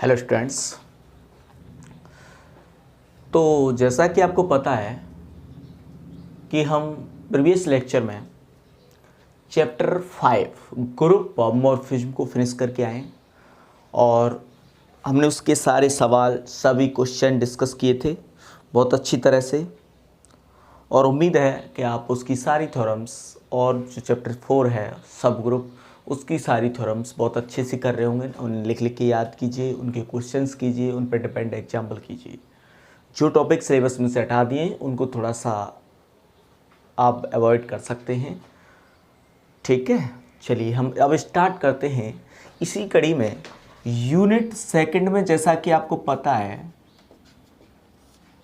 Hello students. तो जैसा कि आपको पता है कि हम प्रीवियस लेक्चर में चैप्टर 5 ग्रुप मॉर्फिज्म को फिनिश करके आए और हमने उसके सारे सवाल सभी क्वेश्चन डिस्कस किए थे बहुत अच्छी तरह से। और उम्मीद है कि आप उसकी सारी थ्योरम्स और जो चैप्टर 4 है सब ग्रुप उसकी सारी थ्योरम्स बहुत अच्छे से कर रहे होंगे। उन्हें लिख लिख के याद कीजिए, उनके क्वेश्चंस कीजिए, उन पर डिपेंड एग्जाम्पल कीजिए। जो टॉपिक सिलेबस में से हटा दिए उनको थोड़ा सा आप अवॉइड कर सकते हैं, ठीक है। चलिए हम अब स्टार्ट करते हैं इसी कड़ी में। यूनिट सेकंड में जैसा कि आपको पता है,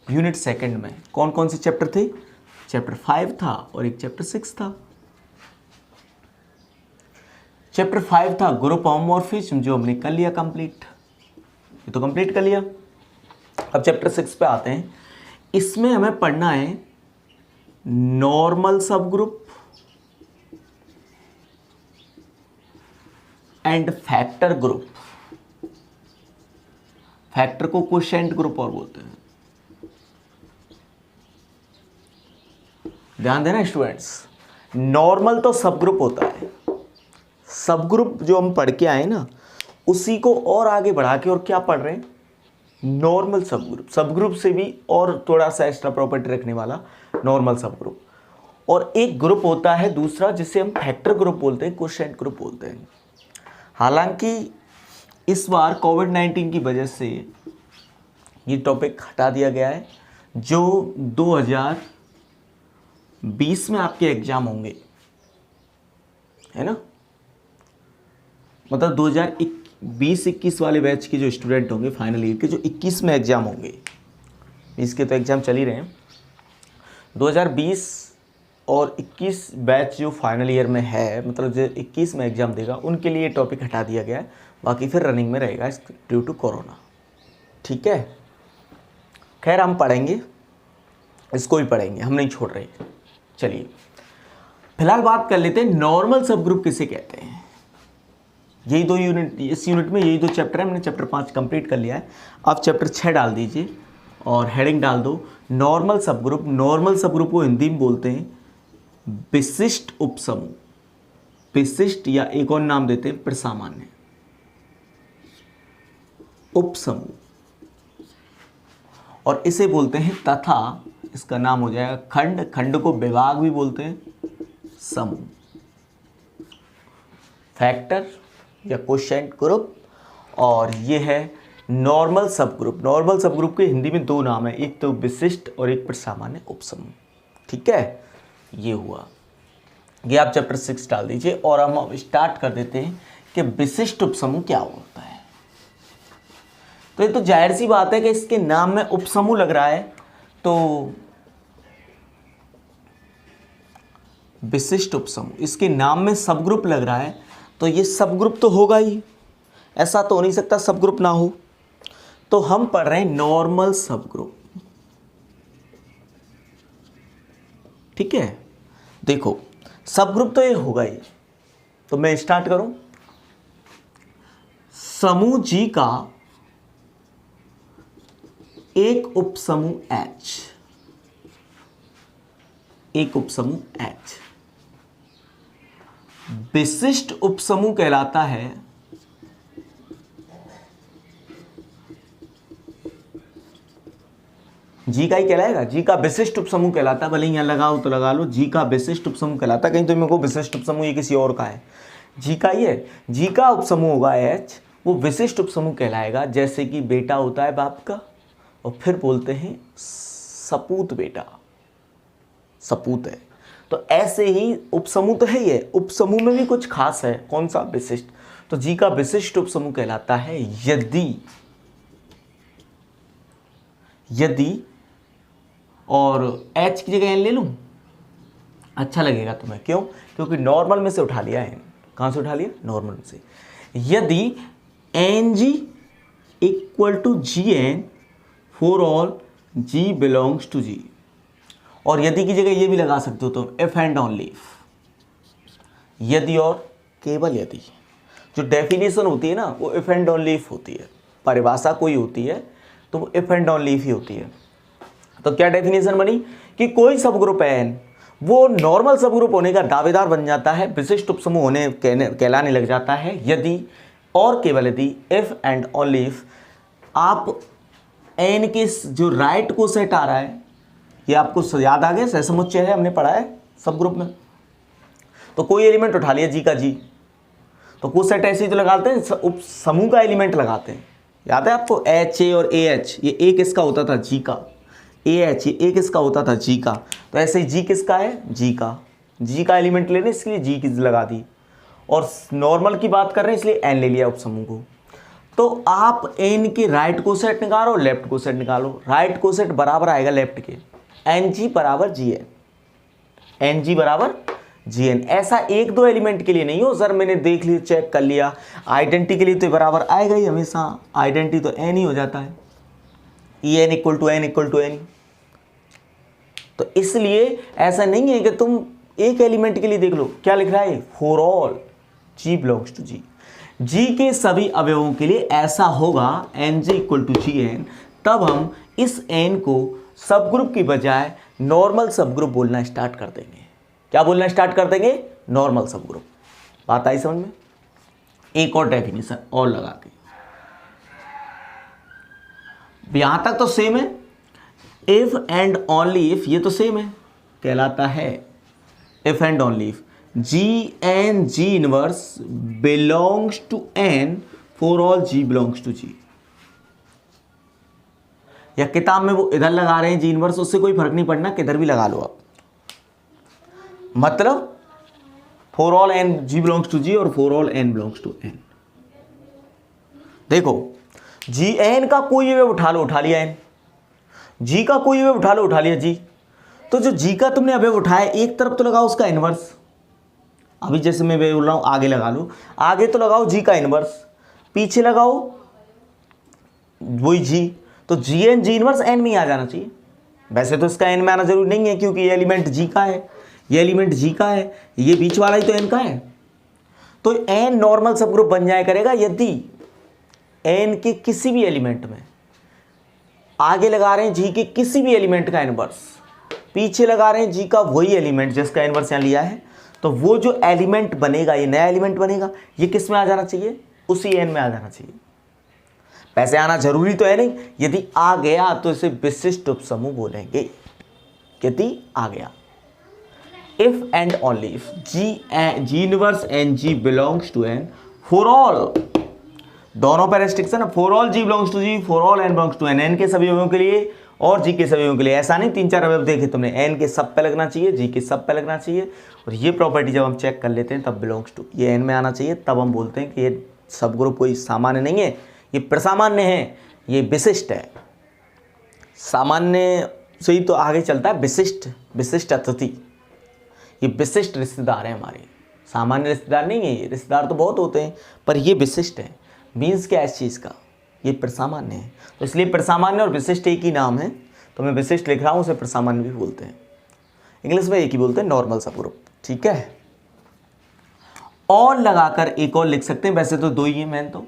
यूनिट सेकंड में कौन कौन से चैप्टर थे? चैप्टर 5 था और एक चैप्टर 6 था। चैप्टर 5 था ग्रुप मॉर्फिज्म, जो हमने कर लिया कंप्लीट, ये तो कंप्लीट कर लिया। अब चैप्टर 6 पे आते हैं। इसमें हमें पढ़ना है नॉर्मल सब group and factor group. Factor को कोशेंट ग्रुप और बोलते हैं। ध्यान देना स्टूडेंट्स, नॉर्मल तो सब ग्रुप होता है। सब ग्रुप जो हम पढ़ के आए ना, उसी को और आगे बढ़ा के और क्या पढ़ रहे हैं? नॉर्मल सब ग्रुप। सब ग्रुप से भी और थोड़ा सा एक्स्ट्रा प्रॉपर्टी रखने वाला नॉर्मल सब ग्रुप। और एक ग्रुप होता है दूसरा जिसे हम फैक्टर ग्रुप बोलते हैं, कोशेंट ग्रुप बोलते हैं। हालांकि इस बार कोविड-19 की वजह से ये टॉपिक हटा दिया गया है। जो 2020 में आपके एग्जाम होंगे, है ना, मतलब 2020-21 वाले बैच के जो स्टूडेंट होंगे फाइनल ईयर के, जो 21 में एग्जाम होंगे, इसके तो एग्जाम चल ही रहे हैं। 2020 और 21 बैच जो फाइनल ईयर में है, मतलब जो 21 में एग्जाम देगा, उनके लिए टॉपिक हटा दिया गया है। बाकी फिर रनिंग में रहेगा ड्यू टू कोरोना, ठीक है। खैर हम पढ़ेंगे, इसको भी पढ़ेंगे, हम नहीं छोड़ रहे। चलिए फिलहाल बात कर लेते हैं नॉर्मल सब ग्रुप किसे कहते हैं। यही दो यूनिट, इस यूनिट में यही दो चैप्टर है। हमने चैप्टर 5 कंप्लीट कर लिया है। अब चैप्टर 6 डाल दीजिए और हेडिंग डाल दो नॉर्मल सब ग्रुप। नॉर्मल सब ग्रुप को हिंदी में बोलते हैं विशिष्ट उपसमूह। विशिष्ट या एक और नाम देते हैं प्रसामान्य उपसमूह, और इसे बोलते हैं तथा, इसका नाम हो जाएगा खंड। खंड को विभाग भी बोलते हैं, समूह। फैक्टर या कोशेंट ग्रुप, और ये है नॉर्मल सब ग्रुप। नॉर्मल सब ग्रुप के हिंदी में दो नाम है, एक तो विशिष्ट और एक प्रसामान्य उपसमूह, ठीक है। ये हुआ, ये आप चैप्टर 6 डाल दीजिए और हम अब स्टार्ट कर देते हैं कि विशिष्ट उपसमूह क्या होता है। तो ये तो जाहिर सी बात है कि इसके नाम में उपसमूह लग रहा है, तो विशिष्ट उपसमूह, इसके नाम में सब ग्रुप लग रहा है, तो ये सब ग्रुप तो होगा ही, ऐसा तो हो नहीं सकता सब ग्रुप ना हो। तो हम पढ़ रहे हैं नॉर्मल सब ग्रुप, ठीक है। देखो सब ग्रुप तो ये होगा ही, तो मैं स्टार्ट करूं। समूह जी का एक उपसमूह H, एक उपसमूह H विशिष्ट उपसमूह कहलाता है। जी का ही कहलाएगा, जी का विशिष्ट उपसमूह कहलाता है। भले यहां लगाओ तो लगा लो, जी का विशिष्ट उपसमूह कहलाता है। कहीं तो मेरे को विशिष्ट उपसमूह ये किसी और का है, जी का ही है। जी का उपसमूह होगा H, वो विशिष्ट उपसमूह कहलाएगा। जैसे कि बेटा होता है बाप का, और फिर बोलते हैं सपूत बेटा, सपूत है। तो ऐसे ही उपसमूह तो है ही है, उपसमूह में भी कुछ खास है। कौन सा? विशिष्ट। तो जी का विशिष्ट उपसमूह कहलाता है यदि और H की जगह N ले लूं, अच्छा लगेगा तुम्हें। क्यों? क्योंकि नॉर्मल में से उठा लिया N। कहां से उठा लिया? नॉर्मल में से। यदि NG equal to GN for all G belongs to G, और यदि की जगह ये भी लगा सकते हो तुम, इफ एंड ओनली इफ। यदि और केवल यदि, जो डेफिनेशन होती है ना, वो इफ एंड ओनली इफ होती है। परिभाषा कोई होती है तो वो if and only if he होती है। तो क्या डेफिनेशन बनी कि कोई सब ग्रुप है एन वो नॉर्मल सब ग्रुप होने का दावेदार बन जाता है, विशिष्ट उपसमूह होने कहलाने लग जाता है यदि और केवल यदि इफ एंड ओनली इफ आप एन के जो राइट को सेट आ रहा है, ये आपको याद आ गया, सहसमुच्चय है, हमने पढ़ा है सब ग्रुप में। तो कोई एलिमेंट उठा लिया जी का जी, तो कुछ सेट ऐसे ही तो लगाते हैं, उप समूह का एलिमेंट लगाते हैं। याद है आपको एच ए और ए एच, ये ए किसका होता था जी का, ए एच ये ए किसका होता था जी का। तो ऐसे ही जी किसका है जी का, जी का एलिमेंट लेने इसलिए जी की लगा दी, और नॉर्मल की बात कर रहे हैं इसलिए एन ले लिया उपसमूह को। तो आप एन के राइट को सेट निकालो, लेफ्ट को सेट निकालो। राइट को सेट बराबर आएगा लेफ्ट के, एन जी बराबर जी एन, एन जी बराबर जी एन। ऐसा एक दो एलिमेंट के लिए नहीं हो सर मैंने देख लिया चेक कर लिया, आइडेंटिटी के लिए तो बराबर आएगा ही हमेशा, आइडेंटिटी तो एन ही हो जाता है, E N equal to N equal to N. तो इसलिए ऐसा नहीं है कि तुम एक एलिमेंट के लिए देख लो क्या लिख रहा है, for all ji belongs to G, G के सभी अवयवों के लिए ऐसा होगा N ji equal to ji N. तब हम इस एन को सब ग्रुप की बजाय नॉर्मल सब ग्रुप बोलना स्टार्ट कर देंगे। क्या बोलना स्टार्ट कर देंगे, नॉर्मल सब ग्रुप। बात आई समझ में। एक और डेफिनेशन और लगा के, यहां तक तो सेम है, इफ एंड ओनली इफ ये तो सेम है, कहलाता है if and only if g N g inverse belongs to N for all ji belongs to G. या किताब में वो इधर लगा रहे हैं जी इनवर्स, उससे कोई फर्क नहीं पड़ना, किधर भी लगा लो आप, मतलब for all n ji belongs to G और for all N belongs to N. देखो जी एन का कोई वे उठा लो, उठा लिया एन, जी का कोई वे उठा लो, उठा लिया जी। तो जो जी का तुमने अवयव उठाया एक तरफ तो लगाओ उसका इनवर्स, अभी जैसे मैं बोल रहा हूं आगे लगा लो, आगे तो लगाओ जी का इनवर्स, पीछे लगाओ वही जी। तो g N g inverse N में ही आ जाना चाहिए। वैसे तो इसका एन में आना जरूरी नहीं है क्योंकि ये एलिमेंट जी का है, ये एलिमेंट जी का है, ये बीच वाला ही तो एन का है। तो एन नॉर्मल सब ग्रुप बन जाया करेगा यदि एन के किसी भी एलिमेंट में आगे लगा रहे हैं जी के किसी भी एलिमेंट का इनवर्स, पीछे लगा रहे हैं जी का वही एलिमेंट जिसका इनवर्स यहां लिया है, तो वो जो एलिमेंट बनेगा ये नया एलिमेंट बनेगा, ये किस में आ जाना चाहिए, उसी एन में आ जाना चाहिए। वैसे आना जरूरी तो है नहीं, यदि आ गया तो इसे विशिष्ट उपसमूह बोलेंगे, यदि आ गया। If and only if ji inverse N ji belongs to N for all, दोनों पर रेस्ट्रिक्शन है, for all ji belongs to G, for all N belongs to N, N के सभी अवयवों के लिए और जी के सभी अवयवों के लिए। ऐसा नहीं तीन चार अवयव देखे तुमने, एन के सब पे लगना चाहिए, जी के सब पे लगना चाहिए। और ये प्रॉपर्टी जब हम चेक कर लेते हैं तब बिलोंग्स टू ये एन में आना चाहिए, तब हम बोलते हैं कि ये सब ग्रुप कोई सामान्य नहीं है, ये प्रसामान्य है, ये विशिष्ट है। सामान्य से ही तो आगे चलता है विशिष्ट, विशिष्ट अतिथि, ये विशिष्ट रिश्तेदार है हमारे, सामान्य रिश्तेदार नहीं है। ये रिश्तेदार तो बहुत होते हैं पर ये विशिष्ट है। मीन्स क्या है इस चीज़ का, ये प्रसामान्य है। तो इसलिए प्रसामान्य और विशिष्ट एक ही नाम है, तो मैं विशिष्ट लिख रहा हूँ, उसे प्रसामान्य भी बोलते हैं। इंग्लिश में एक ही बोलते हैं, नॉर्मल सब ग्रुप, ठीक है। और लगाकर एक और लिख सकते हैं, वैसे तो दो ही है मेन, तो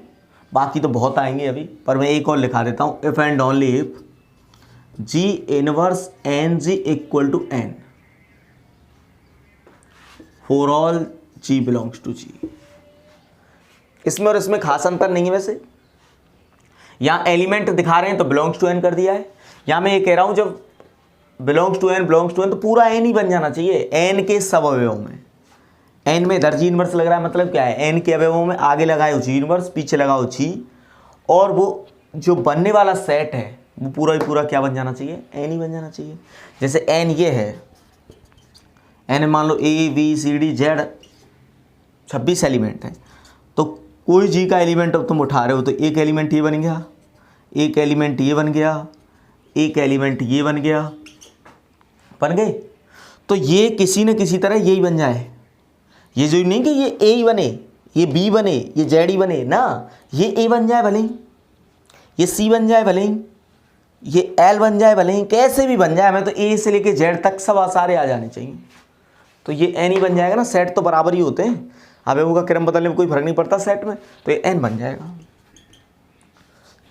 बाकी तो बहुत आएंगे अभी, पर मैं एक और लिखा देता हूँ। If and only if ji inverse N ji equal to N for all ji belongs to G. इसमें और इसमें खास अंतर नहीं है। वैसे यहां एलिमेंट दिखा रहे हैं तो बिलोंग्स टू एन कर दिया है, यहां मैं ये कह रहा हूं जब बिलोंग्स टू एन तो पूरा एन ही बन जाना चाहिए, एन के सब अवयवों में। एन में इधर जी इनवर्स लग रहा है, मतलब क्या है, एन के अवयवों में आगे लगाओ जी इनवर्स, पीछे लगाओ जी, और वो जो बनने वाला सेट है वो पूरा ही पूरा क्या बन जाना चाहिए, एन ही बन जाना चाहिए। जैसे एन ये है, एन मान लो A B C D Z 26 element है, तो कोई जी का एलिमेंट अब तुम उठा रहे हो तो एक एलिमेंट ये बन गया, एक एलिमेंट ये बन गया, एक एलिमेंट ये बन गया, बन गए। तो ये किसी न किसी तरह यही बन जाए, ये जो नहीं कि ये ए ही बने, ये बी बने, ये जेड ही बने ना, ये ए बन जाए भले ही, ये सी बन जाए भले ही, ये एल बन जाए भले ही, कैसे भी बन जाए, हमें तो ए से लेके जेड तक सब सारे आ जाने चाहिए। तो ये एन ही बन जाएगा ना, सेट तो बराबर ही होते हैं, अवयवों का क्रम बदलने में कोई फर्क नहीं पड़ता सेट में, तो ये एन बन जाएगा।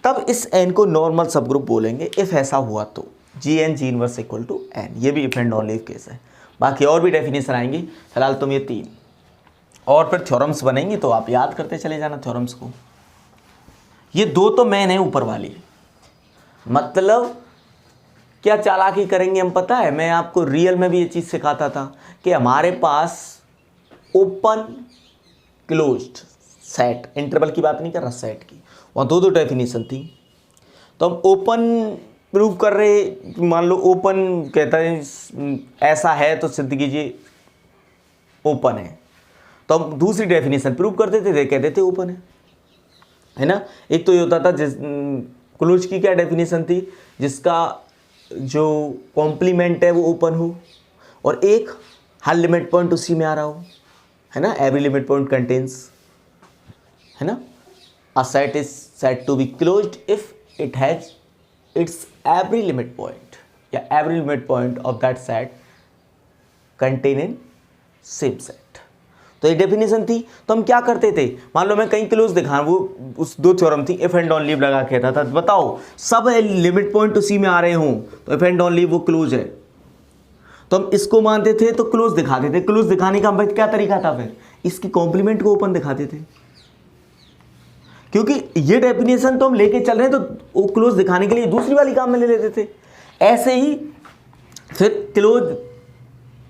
तब इस n को नॉर्मल सब ग्रुप बोलेंगे इफ़ ऐसा हुआ तो g N g inverse equal to N. ये भी if and only if case है। बाकी और भी डेफिनेशन आएंगी, फिलहाल तुम ये 3 और फिर थ्योरम्स बनेंगी तो आप याद करते चले जाना थ्योरम्स को। ये 2 तो मेन है ऊपर वाली। मतलब क्या चालाकी करेंगे हम पता है, मैं आपको रियल में भी ये चीज़ सिखाता था कि हमारे पास ओपन क्लोज्ड सेट, इंटरवल की बात नहीं कर रहा, सेट की, वहाँ 2 डेफिनेशन थी। तो हम ओपन प्रूव कर रहे, मान लो ओपन कहता है ऐसा है तो सिद्ध कीजिए ओपन है, तो हम दूसरी डेफिनेशन प्रूव कर देते थे, कहते थे ओपन है ना। एक तो ये होता था जिस क्लोज की क्या डेफिनेशन थी, जिसका जो कॉम्प्लीमेंट है वो ओपन हो और एक हर लिमिट पॉइंट उसी में आ रहा हो, है ना। एवरी लिमिट पॉइंट कंटेन्स, है ना, a set is said to be closed if it has its every limit point या every limit point of that set contain in same set. तो ये डेफिनेशन थी। तो हम क्या करते थे, मान लो मैं कहीं क्लोज दिखा, वो उस 2 थ्योरम थी, इफ एंड ऑन लीव लगा कहता था, बताओ सब लिमिट पॉइंट उसी में आ रहे हों तो इफ एंड ऑन लीव वो क्लोज है, तो हम इसको मानते थे तो क्लोज दिखाते थे। क्लोज दिखाने का हम क्या तरीका था, फिर इसकी कॉम्प्लीमेंट को ओपन दिखाते थे, क्योंकि ये डेफिनेशन तो हम लेके चल रहे हैं तो वो क्लोज दिखाने के लिए दूसरी वाली काम में ले लेते थे। ऐसे ही फिर क्लोज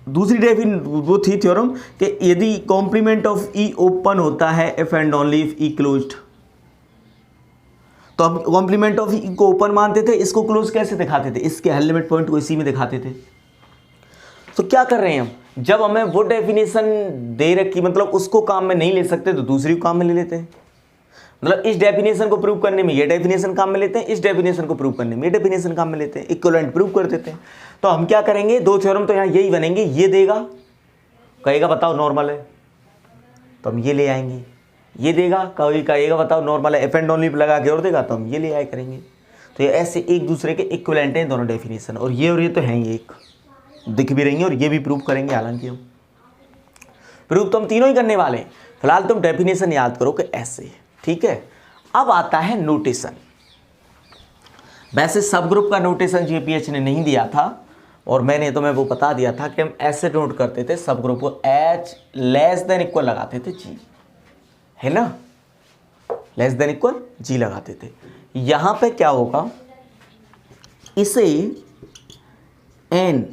दूसरी डेफिन वो थी थ्योरम कि यदि कॉम्प्लीमेंट ऑफ ई ओपन होता है if and only if E closed, तो हम कॉम्प्लीमेंट ऑफ ई को ओपन मानते थे। इसको क्लोज कैसे दिखाते थे, इसके हर लिमिट पॉइंट को इसी में दिखाते थे। तो क्या कर रहे हैं हम, जब हमें वो डेफिनेशन दे रखी, मतलब उसको काम में नहीं ले सकते तो दूसरी को काम में ले लेते हैं। मतलब इस डेफिनेशन को प्रूव करने में ये डेफिनेशन काम में लेते हैं, इस डेफिनेशन को प्रूव करने में ये डेफिनेशन काम में लेते हैं, इक्विवेलेंट प्रूव कर देते हैं। तो हम क्या करेंगे, 2 थ्योरम तो यहाँ यही बनेंगे। ये देगा, कहेगा बताओ नॉर्मल है, तो हम ये ले आएंगे। ये देगा, कभी कहेगा बताओ नॉर्मल है, इफ एंड ओनली लगा के और देगा तो हम ये ले आए करेंगे। तो ये ऐसे एक दूसरे के इक्विवेलेंट हैं दोनों डेफिनेशन, और ये तो हैं ये एक दिख भी रही है और ये भी प्रूव करेंगे। हालांकि हम प्रूव तो हम तीनों ही करने वाले हैं। फिलहाल तुम डेफिनेशन याद करो कि ऐसे, ठीक है। अब आता है नोटेशन। वैसे सब ग्रुप का नोटेशन जीपीएच ने नहीं दिया था और मैंने तुम्हें वो बता दिया था कि हम ऐसे नोट करते थे सब ग्रुप को, एच लेस देन इक्वल लगाते थे जी, है ना, लेस देन इक्वल जी लगाते थे। यहां पे क्या होगा, इसे एन,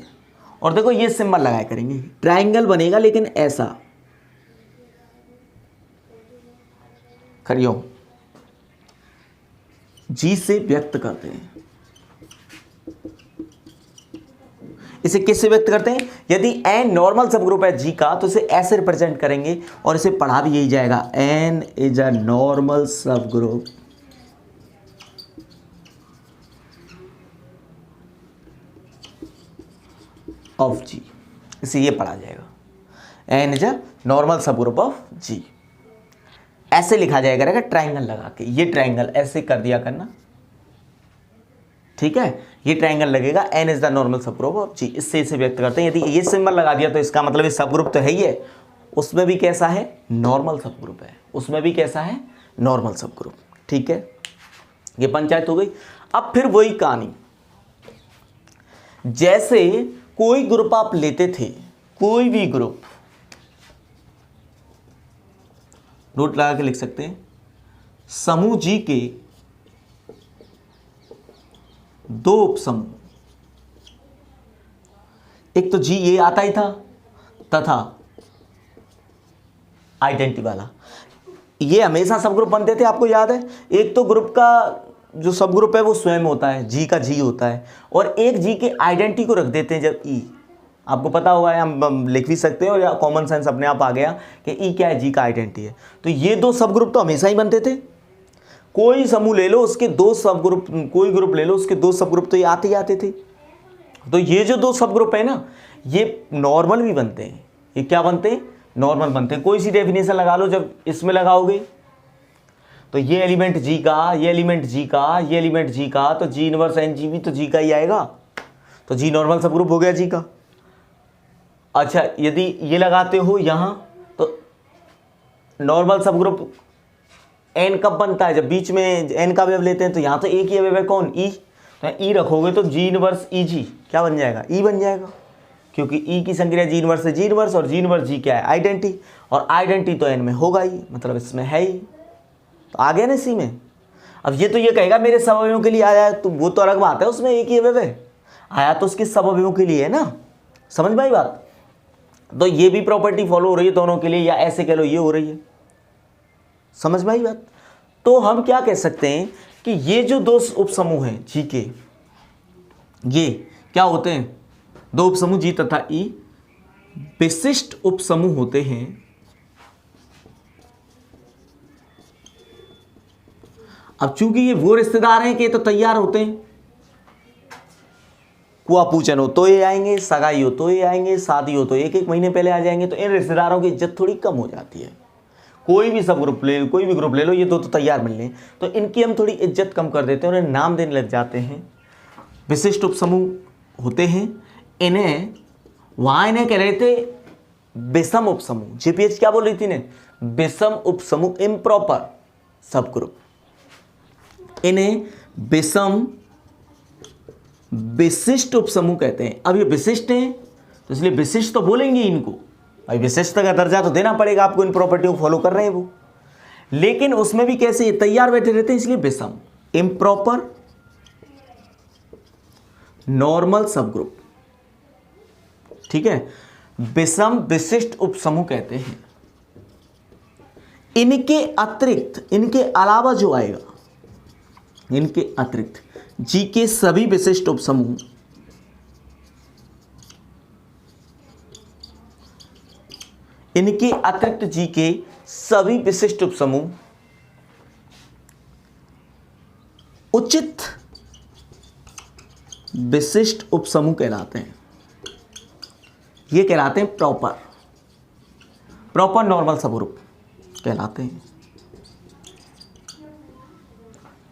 और देखो ये सिंबल लगाया करेंगे, ट्रायंगल बनेगा लेकिन ऐसा करियो, जी से व्यक्त करते हैं। इसे किससे व्यक्त करते हैं, यदि एन नॉर्मल सब ग्रुप है जी का तो इसे ऐसे रिप्रेजेंट करेंगे और इसे पढ़ा भी यही जाएगा, एन इज अ नॉर्मल सब ग्रुप ऑफ जी। इसे ये पढ़ा जाएगा, एन इज अ नॉर्मल सब ग्रुप ऑफ जी। ऐसे लिखा जाएगा रहेगा ट्रायंगल लगा के, ये ट्रायंगल ऐसे कर दिया करना, ठीक है। ये ट्रायंगल लगेगा, एन इज द नॉर्मल सब ग्रुप ऑफ जी, इससे इसे व्यक्त करते हैं। यदि ये सिंबल लगा दिया तो इसका मतलब ये सब ग्रुप तो है ही है, उसमें भी कैसा है, नॉर्मल सब ग्रुप है, उसमें भी कैसा है, नॉर्मल सब ग्रुप, ठीक है। ये पंचायत हो गई। अब फिर वही कहानी, जैसे कोई ग्रुप आप लेते थे, कोई भी ग्रुप, नोट लगा के लिख सकते हैं, समूह जी के 2 उपसमूह, एक तो जी ये आता ही था तथा आइडेंटिटी वाला, ये हमेशा सब ग्रुप बनते थे, आपको याद है। एक तो ग्रुप का जो सब ग्रुप है वो स्वयं होता है, जी का जी होता है, और एक जी के आइडेंटिटी को रख देते हैं जब ई, आपको पता होगा, हम लिख भी सकते हैं और या कॉमन सेंस अपने आप आ गया कि ई क्या है, जी का आइडेंटिटी है। तो ये 2 सब ग्रुप तो हमेशा ही बनते थे। कोई समूह ले लो उसके 2 सब ग्रुप, कोई ग्रुप ले लो उसके 2 सब ग्रुप तो ये आते ही आते थे। तो ये जो 2 सब ग्रुप है ना, ये नॉर्मल भी बनते हैं। ये क्या बनते हैं, नॉर्मल बनते हैं। कोई सी डेफिनेशन लगा लो, जब इसमें लगाओगे तो ये एलिमेंट जी का, ये एलिमेंट जी का, ये एलिमेंट जी का, तो जी इनवर्स एन जी भी तो जी का ही आएगा, तो जी नॉर्मल सब ग्रुप हो गया जी का। अच्छा, यदि ये लगाते हो यहाँ तो नॉर्मल सब ग्रुप एन कब बनता है, जब बीच में एन का अवयव लेते हैं, तो यहाँ तो एक ही अवयव है, कौन, ई, तो ई रखोगे तो जी इनवर्स ई जी क्या बन जाएगा, ई बन जाएगा, क्योंकि ई की संक्रिया जी इनवर्स है जी इनवर्स, और जी इनवर्स जी क्या है, आइडेंटिटी, और आइडेंटिटी तो एन में होगा ही, मतलब इसमें है ही, तो आ गया ना सी में। अब ये तो ये कहेगा मेरे सब अवयवों के लिए आया है, तो वो तो अलग बात है, उसमें एक ही अवयव है, आया तो उसके सब अवयवों के लिए है ना, समझ में आई बात। तो ये भी प्रॉपर्टी फॉलो हो रही है दोनों के लिए, या ऐसे कह लो ये हो रही है, समझ में आई बात। तो हम क्या कह सकते हैं कि ये जो दो उपसमूह हैं जी के, ये क्या होते हैं, दो उपसमूह जी तथा ई विशिष्ट उपसमूह होते हैं। अब चूंकि ये वो रिश्तेदार हैं कि ये तो तैयार होते हैं, कुआ पूछन हो तो ये आएंगे, सगाई हो तो ये आएंगे, शादी हो तो एक एक महीने पहले आ जाएंगे, तो इन रिश्तेदारों की इज्जत थोड़ी कम हो जाती है। कोई भी सब ग्रुप ले, कोई भी ग्रुप ले लो, ये दो तो तैयार मिल लें, तो इनकी हम थोड़ी इज्जत कम कर देते हैं, उन्हें नाम देने लग जाते हैं, विशिष्ट उपसमूह होते हैं। इन्हें वहाँ इन्हें कह रहे थे विषम उपसमूह, जीपीएच क्या बोल रही थी ने, विषम उपसमूह, इम्प्रॉपर सब ग्रुप, इन्हें विषम विशिष्ट उपसमूह कहते हैं। अब ये विशिष्ट हैं तो इसलिए विशिष्ट तो बोलेंगे इनको, भाई विशिष्टता का दर्जा तो देना पड़ेगा आपको, इन प्रॉपर्टी को फॉलो कर रहे हैं वो, लेकिन उसमें भी कैसे ये तैयार बैठे रहते हैं, इसलिए विषम, इम्प्रॉपर नॉर्मल सब ग्रुप, ठीक है, विषम विशिष्ट उपसमूह कहते हैं। इनके अतिरिक्त, इनके अलावा जो आएगा, इनके अतिरिक्त जी के सभी विशिष्ट उपसमूह इनके अतिरिक्त जी के सभी विशिष्ट उपसमूह उचित विशिष्ट उपसमूह कहलाते हैं। ये कहलाते हैं प्रॉपर नॉर्मल सब ग्रुप कहलाते हैं।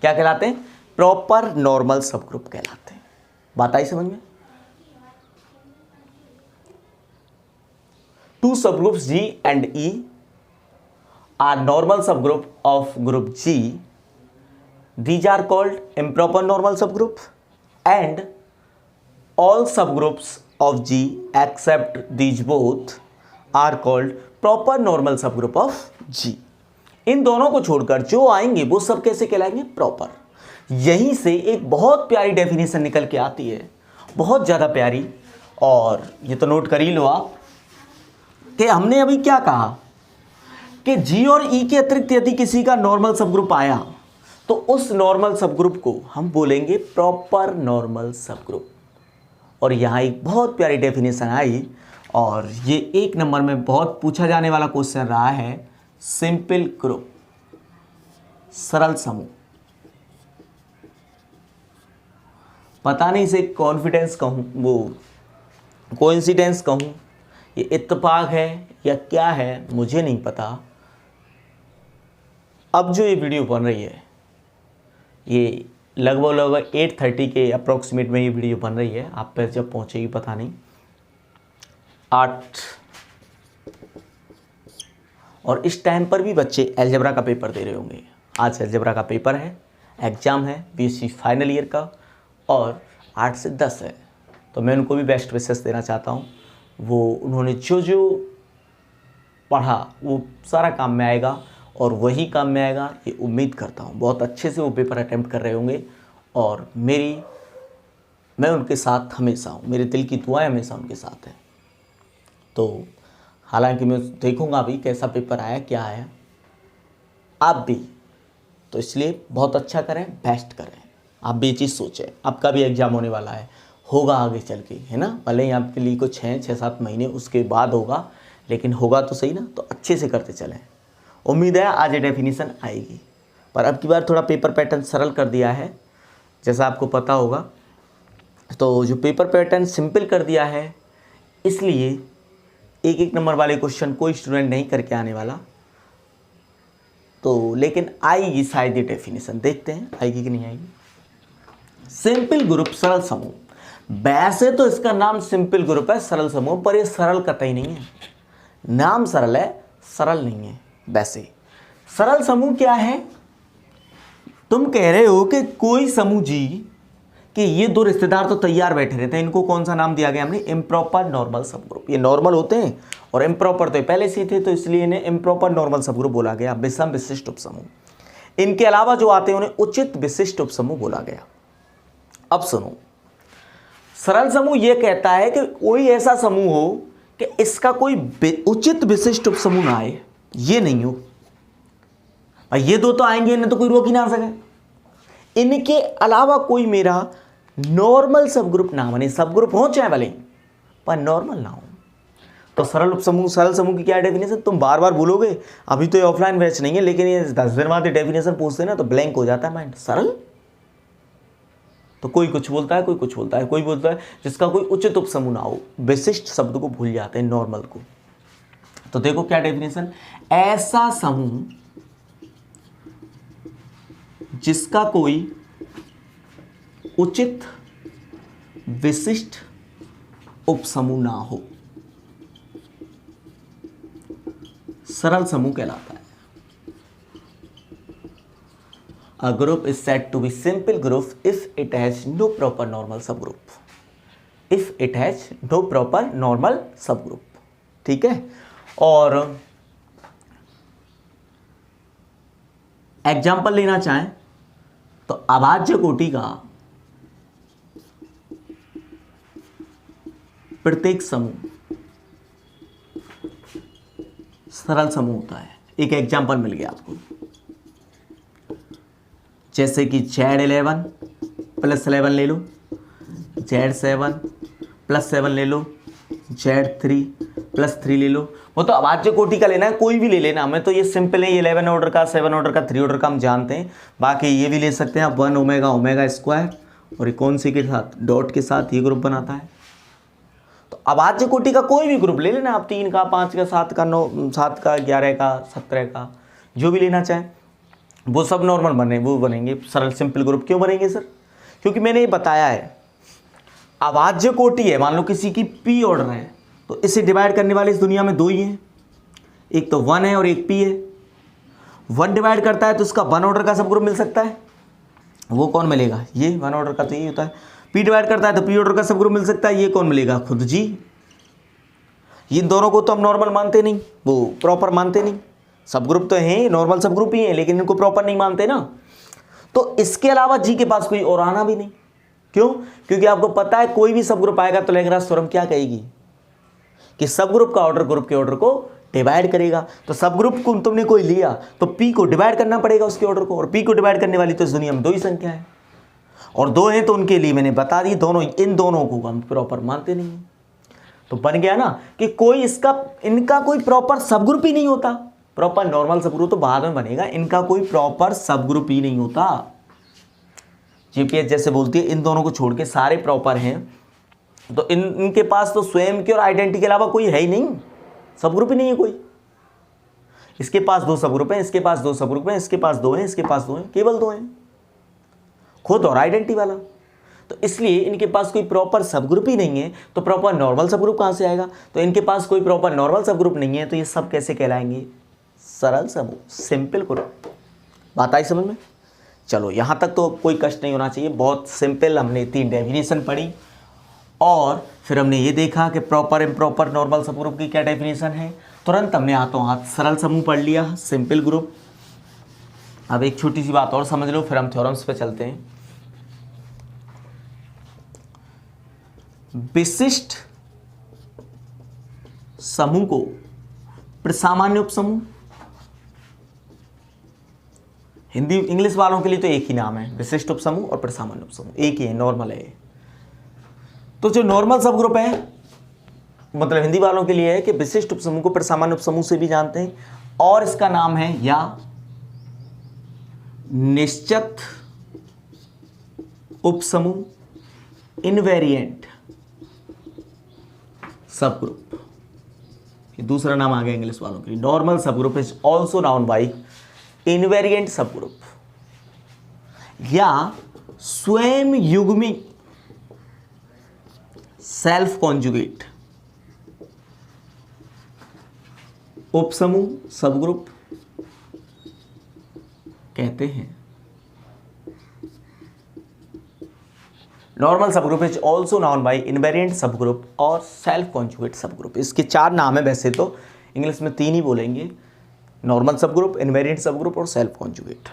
क्या कहलाते हैं, प्रॉपर नॉर्मल सब ग्रुप कहलाते हैं। बात आई समझ में। Two subgroups G and E are normal subgroup of group G. These are called improper normal subgroup, and all subgroups of G except these both are called proper normal subgroup of G. इन दोनों को छोड़कर जो आएंगे वो सब कैसे कहलाएंगे, proper. यहीं से एक बहुत प्यारी डेफिनेशन निकल के आती है, बहुत ज़्यादा प्यारी, और ये तो नोट कर ही लो आप कि हमने अभी क्या कहा कि जी और ई के अतिरिक्त यदि किसी का नॉर्मल सब ग्रुप आया तो उस नॉर्मल सब ग्रुप को हम बोलेंगे प्रॉपर नॉर्मल सब ग्रुप। और यहाँ एक बहुत प्यारी डेफिनेशन आई, और ये 1 नंबर में बहुत पूछा जाने वाला क्वेश्चन रहा है, सिंपल ग्रुप, सरल समूह। पता नहीं इसे कॉन्फिडेंस कहूँ, वो कोइंसिडेंस कहूँ, ये इत्तेफाक है या क्या है मुझे नहीं पता। अब जो ये वीडियो बन रही है, ये लगभग 8:30 के अप्रॉक्सीमेट में ये वीडियो बन रही है, आप पे जब पहुंचेगी पता नहीं 8, और इस टाइम पर भी बच्चे अलजेब्रा का पेपर दे रहे होंगे। आज अलजेब्रा का पेपर है, एग्ज़ाम है बीएससी फाइनल ईयर का, और 8 से 10 है। तो मैं उनको भी बेस्ट विशेस देना चाहता हूँ। वो उन्होंने जो जो पढ़ा वो सारा काम में आएगा, और वही काम में आएगा ये उम्मीद करता हूँ। बहुत अच्छे से वो पेपर अटेम्प्ट कर रहे होंगे, और मैं उनके साथ हमेशा हूँ, मेरे दिल की दुआएं हमेशा उनके साथ हैं। तो हालांकि मैं देखूँगा अभी कैसा पेपर आया, क्या आया, आप भी, तो इसलिए बहुत अच्छा करें, बेस्ट करें। आप भी ये चीज़ सोचें, आपका भी एग्ज़ाम होने वाला है, होगा आगे चल के, है ना, भले ही आपके लिए कुछ 6-7 महीने उसके बाद होगा, लेकिन होगा तो सही ना। तो अच्छे से करते चलें। उम्मीद है आज ये डेफिनेशन आएगी, पर अब की बार थोड़ा पेपर पैटर्न सरल कर दिया है, जैसा आपको पता होगा। तो जो पेपर पैटर्न सिंपल कर दिया है, इसलिए 1-1 नंबर वाले क्वेश्चन कोई स्टूडेंट नहीं करके आने वाला। तो लेकिन आएगी शायद ये डेफिनेशन, देखते हैं आएगी कि नहीं आएगी। सिंपल ग्रुप, सरल समूह। वैसे तो इसका नाम सिंपल ग्रुप है, सरल समूह, पर ये सरल कतई नहीं है। नाम सरल है, सरल नहीं है। वैसे सरल समूह क्या है, तुम कह रहे हो कि कोई समूह जी कि ये दो रिश्तेदार तो तैयार बैठे रहते हैं, इनको कौन सा नाम दिया गया हमने, इम्प्रॉपर नॉर्मल सब ग्रुप। ये नॉर्मल होते हैं और इम्प्रॉपर तो पहले से ही थे, तो इसलिए इन्हें इम्प्रॉपर नॉर्मल सब ग्रुप बोला गया। विषम विशिष्ट उपसमूह, इनके अलावा जो आते हैं उन्हें उचित विशिष्ट उपसमूह बोला गया। अब सुनो, सरल समूह यह कहता है कि कोई ऐसा समूह हो कि इसका कोई उचित विशिष्ट उपसमूह ना आए, ये नहीं हो। और ये दो तो आएंगे, इन्हें तो कोई रोक ही ना सके। इनके अलावा कोई मेरा नॉर्मल सब ग्रुप ना बने, सब ग्रुप हो चाहे भले पर नॉर्मल ना हो। तो सरल उपसमूह, सरल समूह की क्या डेफिनेशन, तुम बार बार बोलोगे, अभी तो ये ऑफलाइन बैच नहीं है, लेकिन ये 10 दिन बाद डेफिनेशन पूछते हैं ना तो ब्लैंक हो जाता है माइंड। सरल तो कोई कुछ बोलता है, कोई कुछ बोलता है, कोई बोलता है जिसका कोई उचित उपसमूह ना हो, विशिष्ट शब्द को भूल जाते हैं, नॉर्मल को। तो देखो क्या डेफिनेशन, ऐसा समूह जिसका कोई उचित विशिष्ट उपसमूह ना हो, सरल समूह कहलाता है। A group is said to be simple group if it has no proper normal subgroup. If it has no proper normal subgroup. ठीक है। और एग्जाम्पल लेना चाहें तो अभाज्य कोटि का प्रत्येक समूह सरल समूह होता है। एक एग्जाम्पल मिल गया आपको, जैसे कि Z11 + 11 ले लो, Z7 + 7 ले लो, Z3 + 3 ले लो। वो तो अभाज्य कोटि का लेना है, कोई भी ले लेना। हमें तो ये सिंपल है, 11 ऑर्डर का, 7 ऑर्डर का, 3 ऑर्डर का हम जानते हैं। बाकी ये भी ले सकते हैं आप, 1 ओमेगा ओमेगा स्क्वायर, और कौन सी के साथ, डॉट के साथ ये ग्रुप बनाता है। तो अभाज्य कोटि का कोई भी ग्रुप ले लेना आप, 3 का, 5 का, 7 का, 9, 7 का, 11 का, 17 का, जो भी लेना चाहें, वो सब नॉर्मल बने, वो बनेंगे सरल सिंपल ग्रुप। क्यों बनेंगे सर? क्योंकि मैंने ये बताया है, अभाज्य कोटि है, मान लो किसी की P ऑर्डर है, तो इसे डिवाइड करने वाले इस दुनिया में दो ही हैं, एक तो 1 है और एक P है। 1 डिवाइड करता है तो इसका 1 ऑर्डर का सब ग्रुप मिल सकता है, वो कौन मिलेगा? ये 1 ऑर्डर का तो यही होता है। P डिवाइड करता है तो P ऑर्डर का सब ग्रुप मिल सकता है, ये कौन मिलेगा? खुद जी। इन दोनों को तो हम नॉर्मल मानते नहीं, वो प्रॉपर मानते नहीं। सब ग्रुप तो हैं, नॉर्मल सब ग्रुप ही हैं, लेकिन इनको प्रॉपर नहीं मानते ना। तो इसके अलावा जी के पास कोई और आना भी नहीं। क्यों? क्योंकि आपको पता है कोई भी सब ग्रुप आएगा तो लैग्रांज थ्योरम क्या कहेगी कि सब ग्रुप का ऑर्डर ग्रुप के ऑर्डर को डिवाइड करेगा। तो सब ग्रुप को तुमने कोई लिया तो P को डिवाइड करना पड़ेगा उसके ऑर्डर को, और P को डिवाइड करने वाली तो इस दुनिया में दो ही संख्या है, और दो हैं तो उनके लिए मैंने बता दी, दोनों, इन दोनों को हम प्रॉपर मानते नहीं हैं। तो बन गया ना कि कोई इनका कोई प्रॉपर सब ग्रुप ही नहीं होता। प्रॉपर नॉर्मल सब ग्रुप तो बाद में बनेगा, इनका कोई प्रॉपर सब ग्रुप ही नहीं होता। जीपीएस जैसे बोलती है इन दोनों को छोड़ के सारे प्रॉपर हैं, तो इनके पास तो स्वयं के और आइडेंटिटी के अलावा कोई है ही नहीं, सब ग्रुप ही नहीं है कोई। इसके पास 2 सब ग्रुप हैं, इसके पास 2 सब ग्रुप हैं, इसके पास 2 हैं, इसके पास 2 हैं, केवल 2 हैं, खुद और आइडेंटिटी वाला। तो इसलिए इनके पास कोई प्रॉपर सब ग्रुप ही नहीं है, तो प्रॉपर नॉर्मल सब ग्रुप कहाँ से आएगा? तो इनके पास कोई प्रॉपर नॉर्मल सब ग्रुप नहीं है, तो ये सब कैसे कहलाएंगे? सरल समूह, सिंपल ग्रुप। बात आई समझ में? चलो यहाँ तक तो कोई कष्ट नहीं होना चाहिए, बहुत सिंपल। हमने 3 डेफिनेशन पढ़ी और फिर हमने ये देखा कि प्रॉपर इम्प्रॉपर नॉर्मल सब ग्रुप की क्या डेफिनेशन है। तुरंत हमने हाथों हाथ सरल समूह पढ़ लिया, सिंपल ग्रुप। अब एक छोटी सी बात और समझ लो, फिर हम थ्योरम्स पे चलते हैं। विशिष्ट समूह को प्रसामान्य उपसमूह, हिंदी इंग्लिश वालों के लिए तो एक ही नाम है, विशिष्ट उपसमूह और प्रसामान्य उपसमूह एक ही है, नॉर्मल है। तो जो नॉर्मल सब ग्रुप है, मतलब हिंदी वालों के लिए है कि विशिष्ट उपसमूह को प्रसामान्य उपसमूह से भी जानते हैं, और इसका नाम है या निश्चित उपसमूह, इनवेरिएंट सब ग्रुप। ये दूसरा नाम आ गया इंग्लिश वालों के लिए। नॉर्मल सब group is also noun by invariant सब ग्रुप, या स्वयं युग्मी सेल्फ कॉन्जुगेट उपसमूह सब ग्रुप कहते हैं। नॉर्मल सब group is also noun by invariant सब ग्रुप और सेल्फ कॉन्जुगेट सब ग्रुप। इसके 4 नाम है, वैसे तो इंग्लिश में 3 ही बोलेंगे, नॉर्मल सब ग्रुप, इनवेरिएंट सब ग्रुप और सेल्फ कॉन्जुगेट।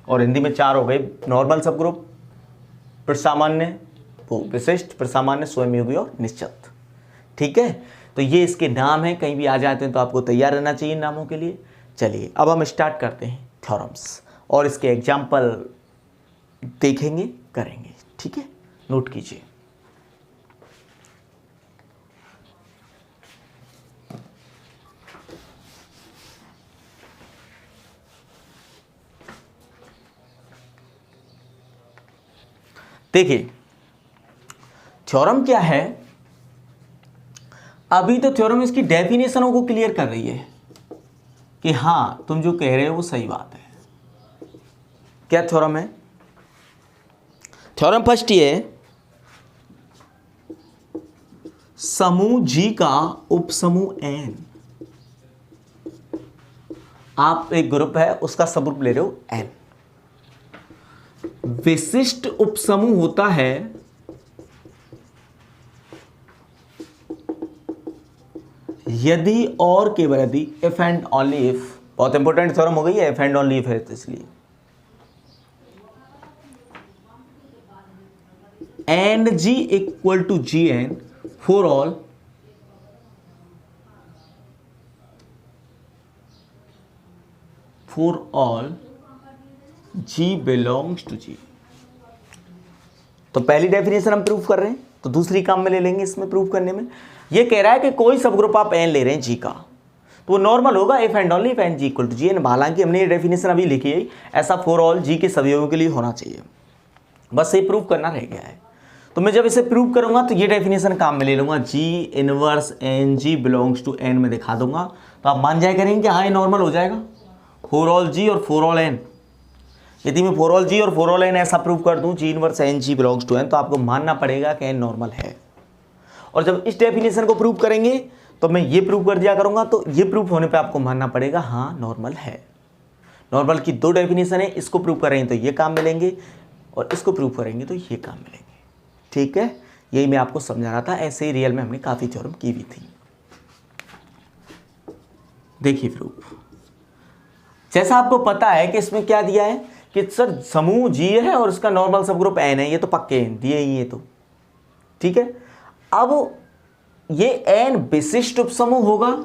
और हिंदी में 4 हो गए, नॉर्मल सब ग्रुप, प्रसामान्य, वो विशिष्ट, प्रसामान्य, स्वयंयोगी और निश्चित। ठीक है, तो ये इसके नाम हैं, कहीं भी आ जाते हैं तो आपको तैयार रहना चाहिए इन नामों के लिए। चलिए अब हम स्टार्ट करते हैं थ्योरम्स और इसके एग्जाम्पल देखेंगे, करेंगे। ठीक है, नोट कीजिए। देखिए थ्योरम क्या है, अभी तो थ्योरम इसकी डेफिनेशनों को क्लियर कर रही है कि हाँ तुम जो कह रहे हो वो सही बात है। क्या थ्योरम है? थ्योरम फर्स्ट ये है, समूह G का उपसमूह N, आप एक ग्रुप है उसका सबग्रुप ले रहे हो N, विशिष्ट उपसमूह होता है यदि और केवल यदि, इफ एंड ओनली इफ, बहुत इंपॉर्टेंट थ्योरम हो गई है, इफ एंड ओनली इफ है तो इसलिए, and G equal to Gn for all G belongs to G। तो पहली डेफिनेशन हम प्रूफ कर रहे हैं, तो दूसरी काम में ले लेंगे इसमें प्रूफ करने में। ये कह रहा है कि कोई सब ग्रुप आप n ले रहे हैं G का, तो वो नॉर्मल होगा if and only if and G equal to Gn। हालांकि हमने ये डेफिनेशन अभी लिखी है, ऐसा फॉर ऑल G के सभी के लिए होना चाहिए, बस ये प्रूफ करना रह गया है। तो मैं जब इसे प्रूव करूंगा तो ये डेफिनेशन काम में ले लूंगा, G inverse N G belongs to N में दिखा दूंगा, तो आप मान जाए करेंगे कि हाँ ये नॉर्मल हो जाएगा फॉर ऑल G और फॉर ऑल N। यदि मैं फॉर ऑल G और फॉर ऑल N ऐसा प्रूव कर दूं, G inverse N G belongs to N, तो आपको मानना पड़ेगा कि N नॉर्मल है। और जब इस डेफिनेशन को प्रूव करेंगे तो मैं ये प्रूव कर दिया करूंगा, तो ये प्रूफ होने पे आपको मानना पड़ेगा हाँ नॉर्मल है। नॉर्मल की 2 डेफिनेशन है, इसको प्रूव करेंगे तो ये काम मिलेंगे और इसको प्रूव करेंगे तो ये काम मिलेंगे। ठीक है, यही मैं आपको समझा रहा था, ऐसे ही रियल में हमने काफ़ी थ्योरम की भी थी। देखिए प्रूफ, जैसा आपको पता है कि इसमें क्या दिया है कि सर समूह G है और इसका नॉर्मल सब ग्रुप N है, ये तो पक्के दिए ही है तो ठीक है। अब ये N विशिष्ट उपसमूह होगा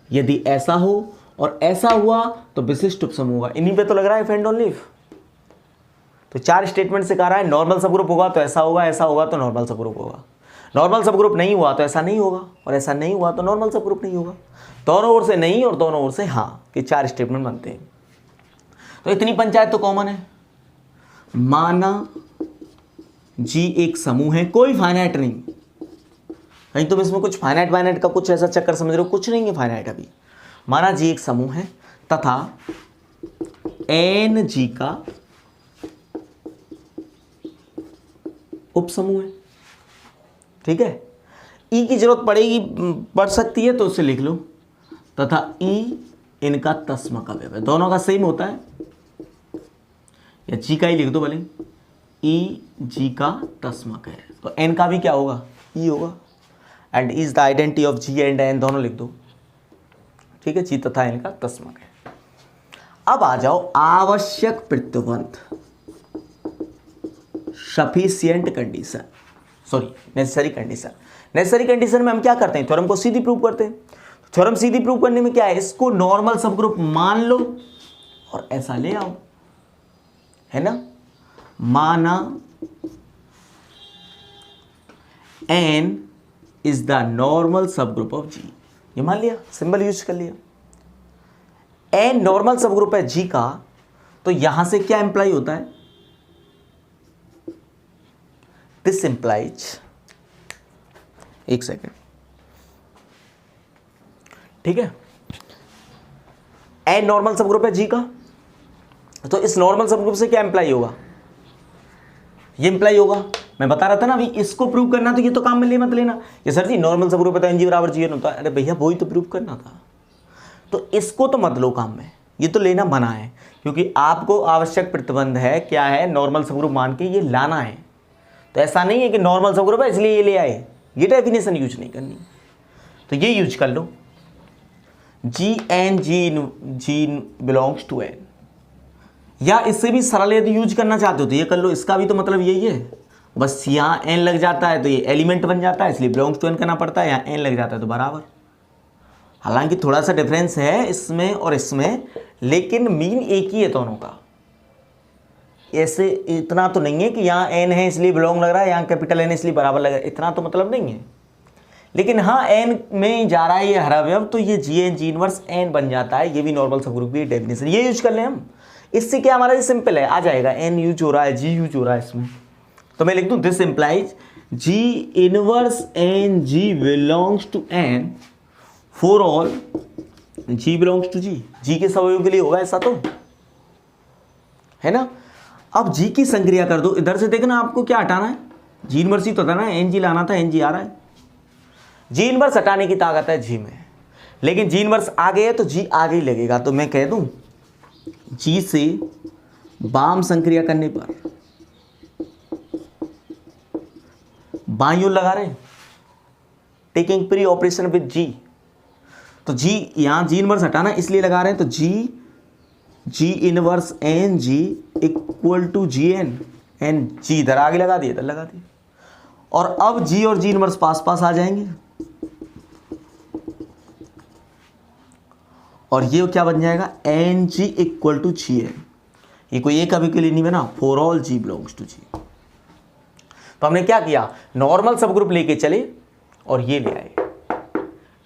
यदि ऐसा हो, और ऐसा हुआ तो विशिष्ट उपसमूह होगा। इन्हीं पे तो लग रहा है इफ एंड ओनली इफ। तो 4 स्टेटमेंट से कह रहा है नॉर्मल सब ग्रुप होगा तो ऐसा होगा, ऐसा होगा तो नॉर्मल सब ग्रुप होगा, नॉर्मल सब ग्रुप नहीं हुआ तो ऐसा नहीं होगा, और ऐसा नहीं हुआ तो नॉर्मल सब ग्रुप नहीं होगा। दोनों ओर से नहीं और दोनों ओर से हाँ, कि 4 स्टेटमेंट बनते हैं। तो इतनी पंचायत तो कॉमन है। माना G एक समूह है, कोई फाइनाइट नहीं, कहीं तुम इसमें कुछ फाइनाइट का कुछ ऐसा चक्कर समझ रहे हो, कुछ नहीं है फाइनाइट अभी। माना G एक समूह है तथा N G का उपसमूह है। ठीक है, E की जरूरत पड़ सकती है तो उसे लिख लो, तथा E इनका तस्मक अवयव है। दोनों का सेम होता है, या G का ही लिख दो भले, E G का तस्मक है, तो N का भी क्या होगा, E होगा। And is the identity of G and N, दोनों लिख दो। ठीक है, G तथा N का तस्मक है। अब आ जाओ आवश्यक प्रतिबंध, sufficient condition, sorry necessary condition. Necessary condition में हम क्या करते हैं, थ्योरम को सीधी प्रूव करते हैं। थ्योरम सीधी प्रूव करने में क्या है, इसको नॉर्मल सब ग्रुप मान लो और ऐसा ले आओ, है ना। माना N इज द नॉर्मल सब ग्रुप ऑफ G, ये मान लिया, सिंबल यूज कर लिया। N नॉर्मल सब ग्रुप है G का, तो यहां से क्या इंप्लाई होता है, दिस इंप्लाइज, एक सेकेंड, ठीक है। N नॉर्मल सब ग्रुप है G का, तो इस नॉर्मल सब ग्रुप से क्या इंप्लाई होगा, ये इंप्लाई होगा। मैं बता रहा था ना अभी, इसको प्रूव करना तो ये तो काम में ले मत लेना, ये सर जी नॉर्मल सब ग्रुप है तो N G बराबर Gn होता है। अरे भैया वही तो प्रूव करना था, तो इसको तो मत लो काम में, ये तो लेना मना है, क्योंकि आपको आवश्यक प्रतिबंध है क्या है, नॉर्मल सब ग्रुप मान के ये लाना है। तो ऐसा नहीं है कि नॉर्मल सब ग्रुप है इसलिए ये ले आए, ये डेफिनेशन यूज नहीं करनी। तो ये यूज कर लो, g N ji belongs to N, या इससे भी सरल यदि यूज करना चाहते हो तो ये कर लो, इसका भी तो मतलब यही है, बस यहाँ एन लग जाता है तो ये एलिमेंट बन जाता है, इसलिए बिलोंग्स टू एन करना पड़ता है, यहाँ एन लग जाता है तो बराबर। हालांकि थोड़ा सा डिफरेंस है इसमें और इसमें, लेकिन मीन एक ही है दोनों का। ऐसे इतना तो नहीं है कि यहाँ एन है इसलिए बिलोंग लग रहा है, यहाँ कैपिटल एन इसलिए बराबर लग रहा है, इतना तो मतलब नहीं है। लेकिन हाँ एन में जा रहा है ये हर अवयव, तो ये जी एन जी इनवर्स एन बन जाता है, ये भी नॉर्मल सब ग्रुप की डेफिनेशन, ये यूज कर लें हम। इससे क्या हमारा ये सिंपल है, आ जाएगा, एन यूज हो रहा है, जी यूज हो रहा है इसमें, तो मैं लिख दूं this implies g inverse N ji belongs to N for all ji belongs to G, G के सवयवों के लिए होगा ऐसा, तो है ना। अब जी की संक्रिया कर दो, इधर से देखना आपको क्या हटाना है, जी इनवर्स ही तो हटाना है, एन जी लाना था, एन जी आ रहा है। जी इनवर्स हटाने की ताकत है जी में, लेकिन जी इनवर्स आगे है तो जी आगे ही लगेगा, तो मैं कह दूं जी से बाम संक्रिया करने पर बाईं ओर लगा रहे हैं, टेकिंग प्री ऑपरेशन विद जी, तो जी यहां जी इनवर्स हटाना इसलिए लगा रहे हैं, तो जी inverse N ji equal to ji N, N G इधर आगे लगा दिए, इधर लगा दिए, और अब जी और जी इनवर्स पास पास आ जाएंगे, और ये क्या बन जाएगा, N ji equal to ji N, ये कोई एक अभी के लिए नहीं बना, for all ji belongs to G. तो हमने क्या किया, नॉर्मल सब ग्रुप लेके चले और ये ले आए,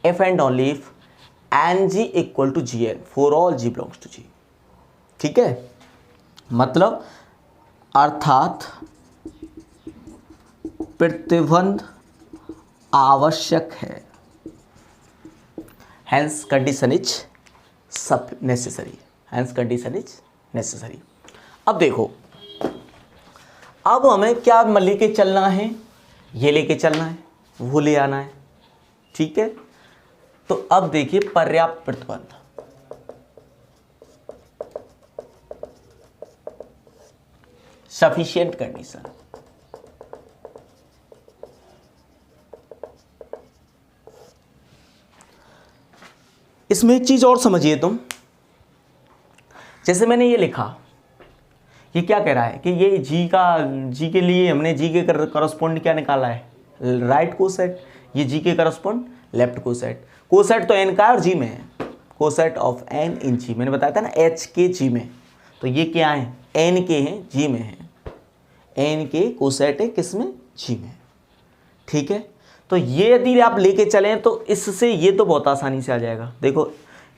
if and only if N ji equal to ji N for all ji belongs to G. ठीक है, मतलब अर्थात प्रतिबंध आवश्यक है, हैंस कंडीशन इज सब necessary, hence condition is necessary. अब देखो, अब हमें क्या लेके चलना है, ये लेके चलना है, वो ले आना है, ठीक है। तो अब देखिए पर्याप्त प्रतिबंध, सफिशिएंट कंडीशन, इसमें एक चीज और समझिए तुम, जैसे मैंने ये लिखा, ये क्या कह रहा है कि ये जी के लिए हमने जी के करस्पॉन्ड क्या निकाला है, राइट कोसेट, ये जी के करस्पॉन्ड लेफ्ट कोसेट, कोसेट तो एन का और जी में है, कोसेट ऑफ एन इन जी, मैंने बताया था ना एच के जी में, तो ये क्या है, एन के हैं जी में है, एन के कोसेट है किस में, जी में, ठीक है। तो ये यदि आप लेके चलें तो इससे ये तो बहुत आसानी से आ जाएगा, देखो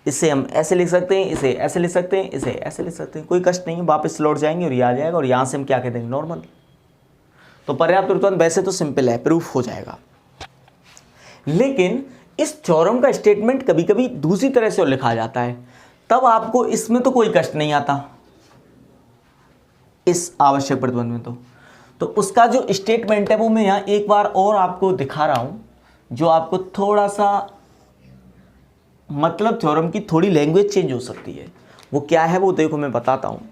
इसे हम ऐसे लिख सकते हैं, इसे ऐसे लिख सकते हैं, इसे ऐसे लिख सकते हैं, कोई कष्ट नहीं है, वापस लौट जाएंगे और ये आ जाएगा, और यहाँ से हम क्या कह देंगे, नॉर्मल। तो पर्याप्त प्रतिबंध वैसे तो सिंपल है, प्रूफ हो जाएगा, लेकिन इस थ्योरम का स्टेटमेंट कभी कभी दूसरी तरह से और लिखा जाता है, तब आपको इसमें तो कोई कष्ट नहीं आता, इस आवश्यक प्रतिबंध में तो उसका जो स्टेटमेंट है वो मैं यहाँ एक बार और आपको दिखा रहा हूँ, जो आपको थोड़ा सा मतलब थ्योरम की थोड़ी लैंग्वेज चेंज हो सकती है, वो क्या है वो देखो मैं बताता हूँ।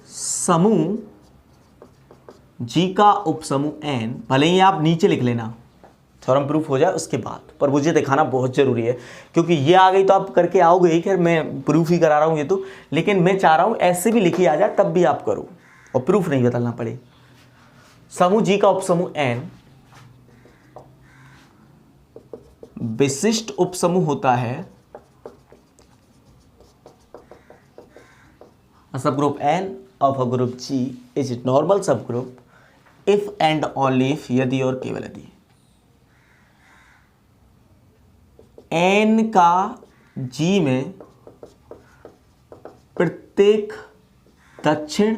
समूह जी का उपसमूह एन, भले ही आप नीचे लिख लेना, थ्योरम प्रूफ हो जाए उसके बाद, पर मुझे दिखाना बहुत ज़रूरी है, क्योंकि ये आ गई तो आप करके आओगे ही, खैर मैं प्रूफ ही करा रहा हूँ ये तो, लेकिन मैं चाह रहा हूँ ऐसे भी लिखी आ जाए तब भी आप करो और प्रूफ नहीं बदलना पड़े। समूह जी का उपसमूह एन विशिष्ट उपसमूह होता है, subgroup N of a group G is normal subgroup if and only if, यदि और केवल यदि एन का जी में प्रत्येक दक्षिण,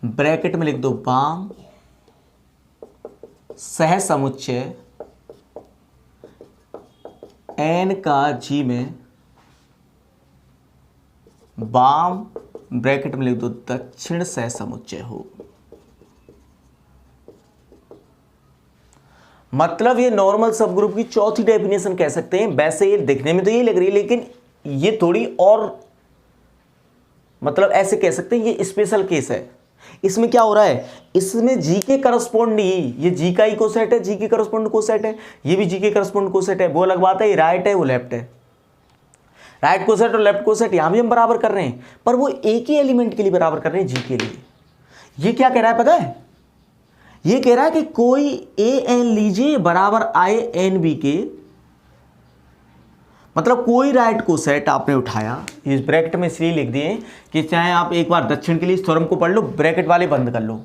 ब्रैकेट में लिख दो वाम, सह समुच्चय एन का जी में वाम, ब्रैकेट में लिख दो दक्षिण सह समुच्चय हो। मतलब ये नॉर्मल सब ग्रुप की चौथी डेफिनेशन कह सकते हैं, वैसे ये दिखने में तो ये लग रही है, लेकिन ये थोड़ी और मतलब ऐसे कह सकते हैं ये स्पेशल केस है। इसमें क्या हो रहा है, इसमें जी के करस्पॉन्ड नहीं, ये जी का ही कोसेट है, जी के करस्पॉन्ड कोसेट है, ये भी जी के करस्पॉन्ड कोसेट है, वो अलग बात है, ये राइट है वो लेफ्ट है, राइट कोसेट और लेफ्ट कोसेट यहां भी हम बराबर कर रहे हैं, पर वो एक ही एलिमेंट के लिए बराबर कर रहे हैं, जी के लिए। ये क्या कह रहा है पता है, ये कह रहा है कि कोई ए एन लीजिए बराबर आई एन बी के, मतलब कोई राइट कोसेट आपने उठाया, इस ब्रैकेट में इसलिए लिख दिए कि चाहे आप एक बार दक्षिण के लिए इस थ्योरम को पढ़ लो, ब्रैकेट वाले बंद कर लो,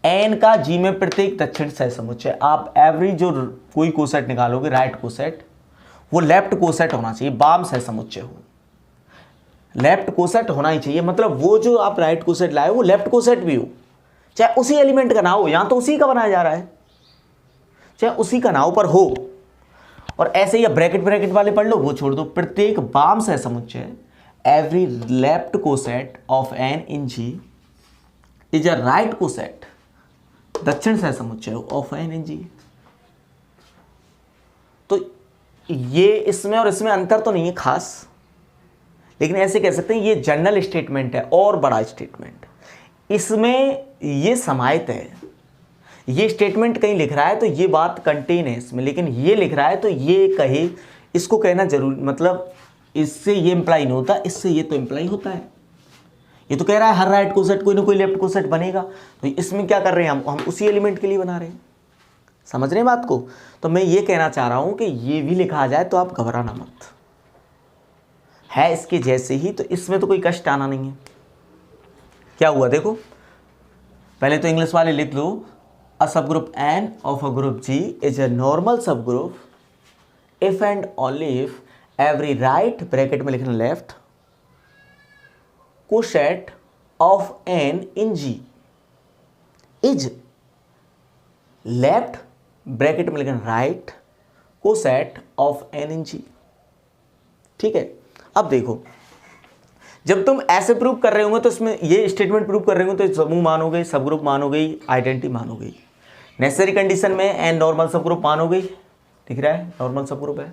एन का जी में प्रत्येक दक्षिण सहसमुच्चय, आप एवरी जो कोई कोसेट निकालोगे राइट कोसेट, वो लेफ्ट कोसेट होना चाहिए, वाम सहसमुच्चय हो, लेफ्ट कोसेट होना ही चाहिए, मतलब वो जो आप राइट कोसेट लाए वो लेफ्ट कोसेट भी हो, चाहे उसी एलिमेंट का ना हो, यहां तो उसी का बनाया जा रहा है, चाहे उसी का ना हो पर हो। और ऐसे ही ब्रैकेट ब्रैकेट वाले पढ़ लो, वो छोड़ दो, प्रत्येक वाम सहसमुच्चय every left coset of N in G is a right coset दक्षिण सहसमुच्चय ऑफ एन इन जी। तो ये इसमें और इसमें अंतर तो नहीं है खास, लेकिन ऐसे कह सकते हैं ये जनरल स्टेटमेंट है और बड़ा स्टेटमेंट, इसमें ये समाहित है, ये स्टेटमेंट कहीं लिख रहा है तो ये बात कंटेन है इसमें, लेकिन ये लिख रहा है तो ये कहे, इसको कहना जरूर, मतलब इससे ये इंप्लाई नहीं होता, इससे ये तो इंप्लाई होता है। ये तो कह रहा है हर राइट कोसेट कोई ना कोई लेफ्ट कोसेट बनेगा, तो इसमें क्या कर रहे हैं हम उसी एलिमेंट के लिए बना रहे हैं, समझ रहे हैं बात को। तो मैं ये कहना चाह रहा हूं कि ये भी लिखा जाए तो आप घबराना मत, है इसके जैसे ही, तो इसमें तो कोई कष्ट आना नहीं है। क्या हुआ देखो, पहले तो इंग्लिश वाले लिख लो, a subgroup N of a group G is a normal subgroup if and only if every right bracket में लिखना left coset of N in G is left bracket में लिखना right coset of N in G। ठीक है, अब देखो जब तुम ऐसे प्रूव कर रहे होंगे तो इसमें ये स्टेटमेंट प्रूव कर रहे होंगे तो समूह मान हो गई, सब ग्रुप मान हो गई, आइडेंटिटी मान हो गई, नेसेसरी कंडीशन में एन नॉर्मल सब ग्रुप मान हो गई, दिख रहा है नॉर्मल सब ग्रुप है,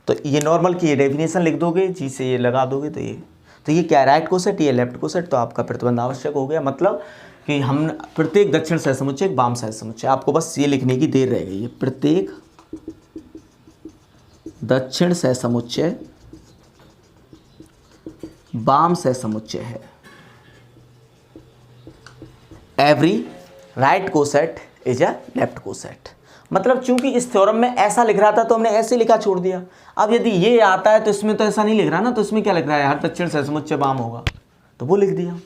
तो ये नॉर्मल की ये डेफिनेशन लिख दोगे, जी से ये लगा दोगे, तो ये क्या राइट कोसेट, ये लेफ्ट कोसेट, तो आपका प्रतिबंध आवश्यक हो गया, मतलब कि हम प्रत्येक दक्षिण सहसमुच्चय वाम सहसमुच्चय, आपको बस ये लिखने की देर रह गई है, प्रत्येक दक्षिण सहसमुच्चय वाम सहसमुच्चय है, every right coset is a left coset. मतलब चूंकि इस थ्योरम में ऐसा लिख रहा था तो हमने ऐसे लिखा छोड़ दिया, अब यदि ये आता है तो इसमें तो ऐसा नहीं लिख रहा ना, तो इसमें क्या लिख रहा है, हर दक्षिण सहसमुच्चय वाम होगा, तो वो लिख दिया,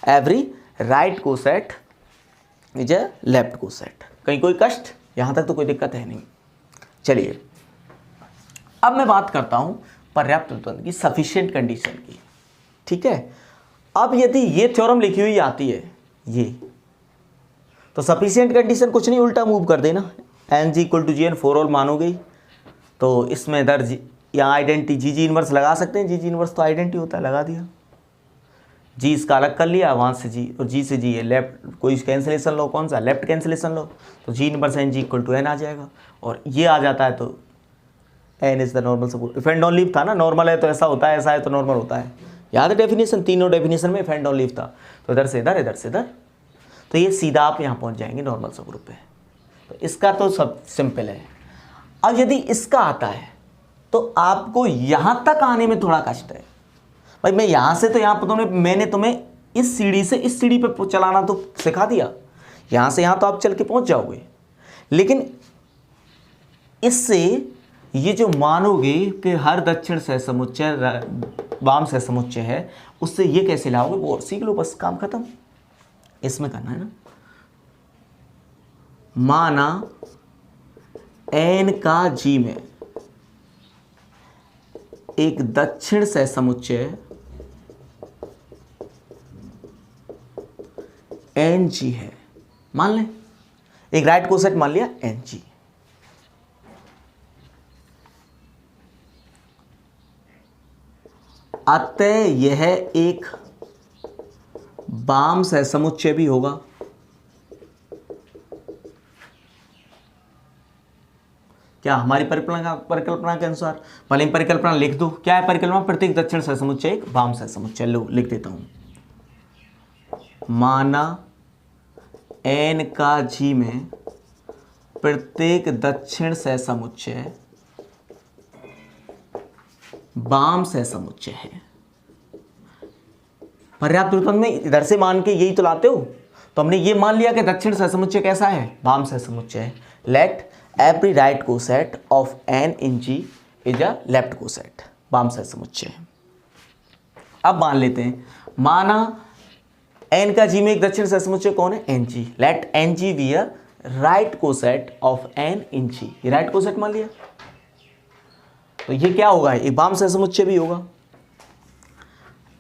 every right coset is a left coset. कहीं कोई कष्ट, यहां तक तो कोई दिक्कत है नहीं। चलिए अब मैं बात करता हूं पर्याप्त प्रतिबंध की, सफिशिएंट कंडीशन की। ठीक है, अब यदि ये थ्योरम लिखी हुई आती है ये, तो सफिशिएंट कंडीशन कुछ नहीं, उल्टा मूव कर देना, N ji equal to ji N for all मान हो गई, तो इसमें इधर जी यहाँ आइडेंटिटी जी जी इनवर्स लगा सकते हैं, जी जी इनवर्स तो आइडेंटिटी होता है, लगा दिया, जी इसका अलग कर लिया, वहाँ से जी और जी से जी है, लेफ्ट कोई कैंसिलेशन लो, कौन सा लेफ्ट कैंसिलेशन लो, तो जी inverse N ji equal to N आ जाएगा, और ये आ जाता है तो N is the normal sub, if and on leave था ना, नॉर्मल है तो ऐसा होता है, ऐसा है तो नॉर्मल होता है, याद है डेफिनेशन, तीनों डेफिनेशन में इफ एंड ऑन लीव था, तो इधर से इधर, इधर से इधर, तो ये सीधा आप यहाँ पहुँच जाएंगे नॉर्मल सब ग्रुप पे। तो इसका तो सब सिंपल है। अब यदि इसका आता है तो आपको यहाँ तक आने में थोड़ा कष्ट है, भाई मैं यहाँ से तो यहाँ पर मैंने तुम्हें इस सीढ़ी से इस सीढ़ी पे चलाना तो सिखा दिया, यहाँ से यहाँ तो आप चल के पहुँच जाओगे, लेकिन इससे ये जो मानोगे कि हर दक्षिण सहसमुच्चय वाम सहसमुच्चय है, उससे ये कैसे लाओगे वो सीख लो, बस काम खत्म। इसमें करना है ना, माना एन का जी में एक दक्षिण सहसमुच्चय एन जी है, मान लें एक राइट कोसेट मान लिया एन जी, अतः यह एक वाम सहसमुच्चय भी होगा, क्या हमारी परिकल्पना के अनुसार? भले ही परिकल्पना लिख दो। क्या है परिकल्पना? प्रत्येक दक्षिण सहसमुच्चय एक वाम सहसमुच्चय। लो लिख देता हूं, माना n का g में प्रत्येक दक्षिण सहसमुच्चय वाम सहसमुच्चय है। पर्याप्त रूप में इधर से मान के यही तो लाते हो। तो हमने ये मान लिया कि दक्षिण सहसमुच्चय कैसा है? वाम सहसमुच्चय है। Let every right coset of n in g is a left coset. वाम सहसमुच्चय है। अब मान लेते हैं, माना n का g में एक दक्षिण सहसमुच्चय कौन है? ng। Let ng be a right coset of n in g। ये राइट कोसेट मान लिया, तो ये क्या होगा? एक वाम सहसमुच्चय भी होगा।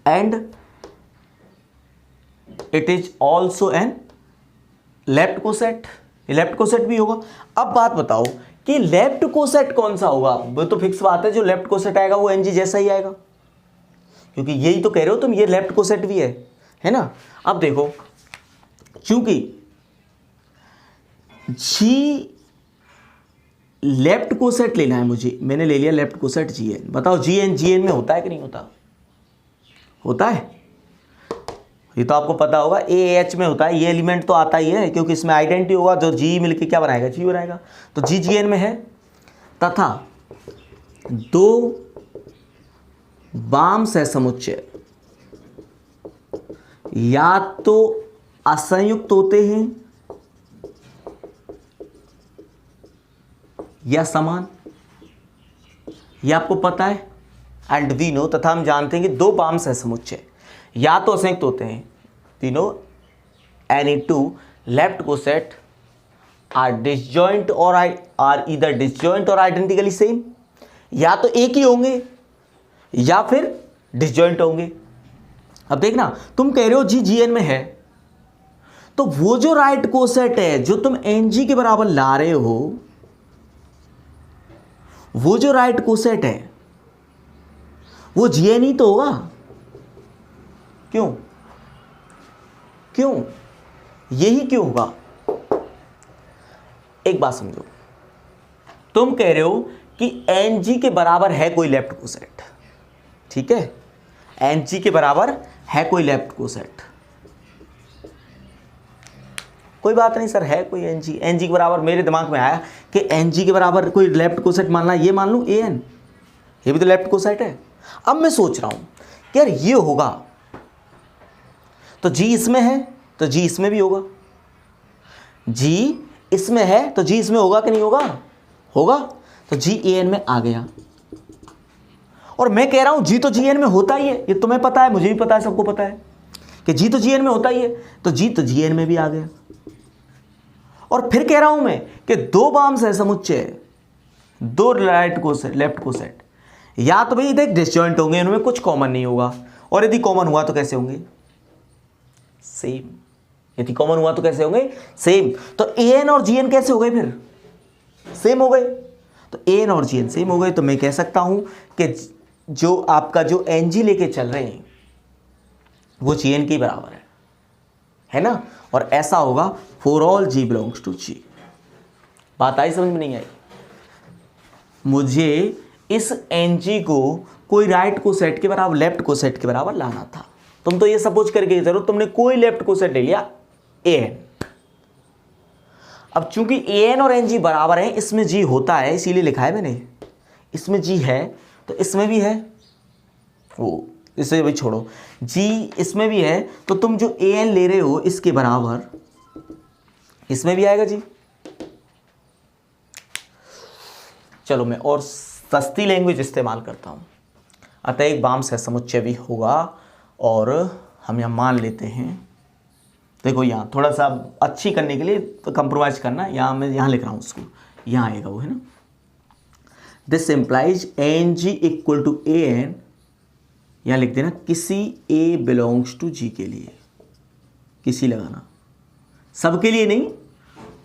And it is also an left coset. Left coset भी होगा। अब बात बताओ कि लेफ्ट कोसेट कौन सा होगा? वो तो फिक्स बात है, जो लेफ्ट कोसेट आएगा वो एनजी जैसा ही आएगा, क्योंकि यही तो कह रहे हो तुम, ये लेफ्ट कोसेट भी है ना। अब देखो, चूंकि जी लेफ्ट कोसेट लेना है मुझे, मैंने ले लिया लेफ्ट कोसेट जी एन। बताओ जी एन में होता है कि नहीं होता? होता है। ये तो आपको पता होगा, ए एच में होता है। ये एलिमेंट तो आता ही है, क्योंकि इसमें आइडेंटिटी होगा, जो जी मिलके क्या बनाएगा? जी बनाएगा। तो जी जी एन में है। तथा दो वाम सहसमुच्चय या तो असंयुक्त होते हैं या समान, यह आपको पता है। एंड वी नो, तथा हम जानते हैं कि दो वाम सहसमुच्चय या तो असंयुक्त होते हैं। We know any two left coset are disjoint or are either disjoint or identically same. या तो एक ही होंगे या फिर डिसजॉइंट होंगे। अब देखना, तुम कह रहे हो जी जी एन में है, तो वो जो राइट कोसेट है जो तुम एन जी के बराबर ला रहे हो, वो जो राइट कोसेट है वो जी एन ही तो होगा। क्यों? क्यों? यही क्यों होगा? एक बात समझो, तुम कह रहे हो कि एन जी के बराबर है कोई लेफ्ट कोसेट, ठीक है? एन जी के बराबर है कोई लेफ्ट कोसेट। कोई बात नहीं सर, है कोई एन जी के बराबर। मेरे दिमाग में आया कि एन जी के बराबर कोई लेफ्ट कोसेट मानना, ये मान लूं ए एन, ये भी तो लेफ्ट कोसेट है। अब मैं सोच रहा हूं कि यार ये होगा तो जी इसमें है तो जी इसमें भी होगा, जी इसमें है तो जी इसमें होगा कि नहीं होगा? होगा। तो जी ए एन में आ गया। और मैं कह रहा हूं जी तो जी एन में होता ही है, ये तुम्हें पता है, मुझे भी पता है, सबको पता है कि जी तो जी एन में होता ही है। तो जी एन में भी आ गया। और फिर कह रहा हूं मैं कि दो वाम सहसमुच्चय, दो राइट कोसेट लेफ्ट कोसेट, या तो भाई देख डिसजॉइंट होंगे, इनमें कुछ कॉमन नहीं होगा, और यदि कॉमन हुआ तो कैसे होंगे? सेम। यदि कॉमन हुआ तो कैसे होंगे? सेम। तो ए एन और जी एन कैसे हो गए? फिर सेम हो गए। तो ए एन और जी एन सेम हो गए, तो मैं कह सकता हूं कि जो आपका जो एन जी लेके चल रहे हैं वो जी एन के बराबर है ना। और ऐसा होगा for all ji belongs to G. बात आई समझ में? नहीं आई? मुझे इस एन जी को कोई राइट कोसेट के बराबर, लेफ्ट कोसेट के बराबर लाना था। तुम तो ये सपोज करके जरूर तुमने कोई लेफ्ट कोसेट ले लिया ए एन। अब चूंकि ए एन और एन जी बराबर है, इसमें जी होता है इसीलिए लिखा है मैंने, इसमें जी है तो इसमें भी है, वो इसे भी छोड़ो, जी इसमें भी है, तो तुम जो ए एन ले रहे हो इसके बराबर इसमें भी आएगा जी। चलो मैं और सस्ती लैंग्वेज इस्तेमाल करता हूं। अतः एक वाम सहसमुच्चय भी होगा, और हम यहां मान लेते हैं, देखो यहां थोड़ा सा अच्छी करने के लिए तो कंप्रोमाइज करना, यहां मैं यहां लिख रहा हूं उसको, यहां आएगा वो, है ना। This implies N ji equal to A N, यहां लिख देना किसी ए बिलोंग्स टू जी के लिए, किसी लगाना, सबके लिए नहीं,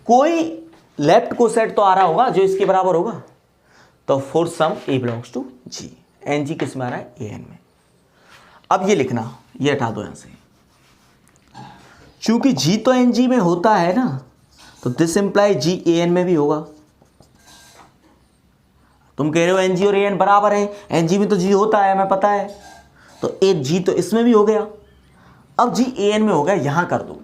कोई लेफ्ट कोसेट तो आ रहा होगा जो इसके बराबर होगा। तो for some A belongs to ji, N G किस में आ रहा है? ए एन में। अब ये लिखना, ये हटा दो यहां से, चूंकि जी तो एन जी में होता है ना, तो this imply G A N में भी होगा। तुम कह रहे हो एन जी और ए एन बराबर है, एन जी में तो जी होता है, हमें पता है, तो ए जी तो इसमें भी हो गया। अब जी ए एन में हो गया, यहाँ कर दो,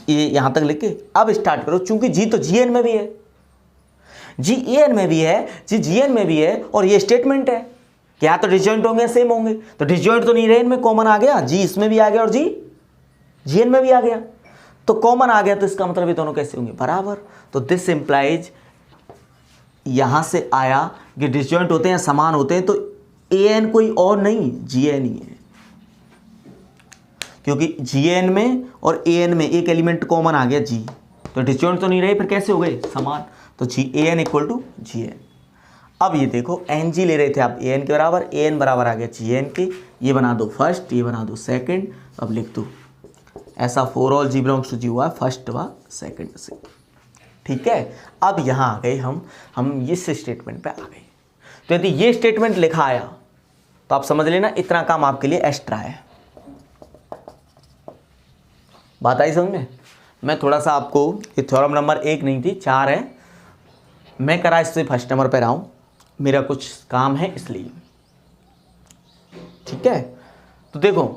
ये यहाँ तक लिख के अब स्टार्ट करो, चूंकि जी तो जी एन में भी है, जी ए एन में भी है, जी जी एन में भी है, और ये स्टेटमेंट है, क्या तो डिसजॉइंट होंगे, सेम होंगे, तो डिसजॉइंट तो नहीं रहे, इनमें कॉमन आ गया, जी इसमें भी आ गया और जी जी एन में भी आ गया, तो कॉमन आ गया, तो इसका मतलब ये दोनों कैसे होंगे, बराबर। तो दिस इंप्लाइज, यहां से आया कि डिसजॉइंट होते हैं, समान होते हैं, तो ए एन कोई और नहीं, जी एन ही है, क्योंकि जी एन में और ए एन में एक एलिमेंट कॉमन आ गया जी, तो डिसजॉइंट तो नहीं रहे, फिर कैसे हो गए, समान, तो g A N equal to ji N. अब ये देखो एन जी ले रहे थे आप ए एन के बराबर, ए एन बराबर आ गया जी एन के, ये बना दो फर्स्ट, ये बना दो सेकंड, अब लिख दो ऐसा for all ji belongs to G हुआ फर्स्ट व सेकंड से, ठीक है। अब यहाँ आ गए हम इस स्टेटमेंट पे आ गए, तो यदि ये स्टेटमेंट लिखा आया तो आप समझ लेना इतना काम आपके लिए एक्स्ट्रा है। बात आई समझ में? मैं थोड़ा सा आपको, ये थ्योरम नंबर 1 नहीं थी, 4 है, मैं करा इससे फर्स्ट नंबर पे रहा हूँ, मेरा कुछ काम है इसलिए, ठीक है। तो देखो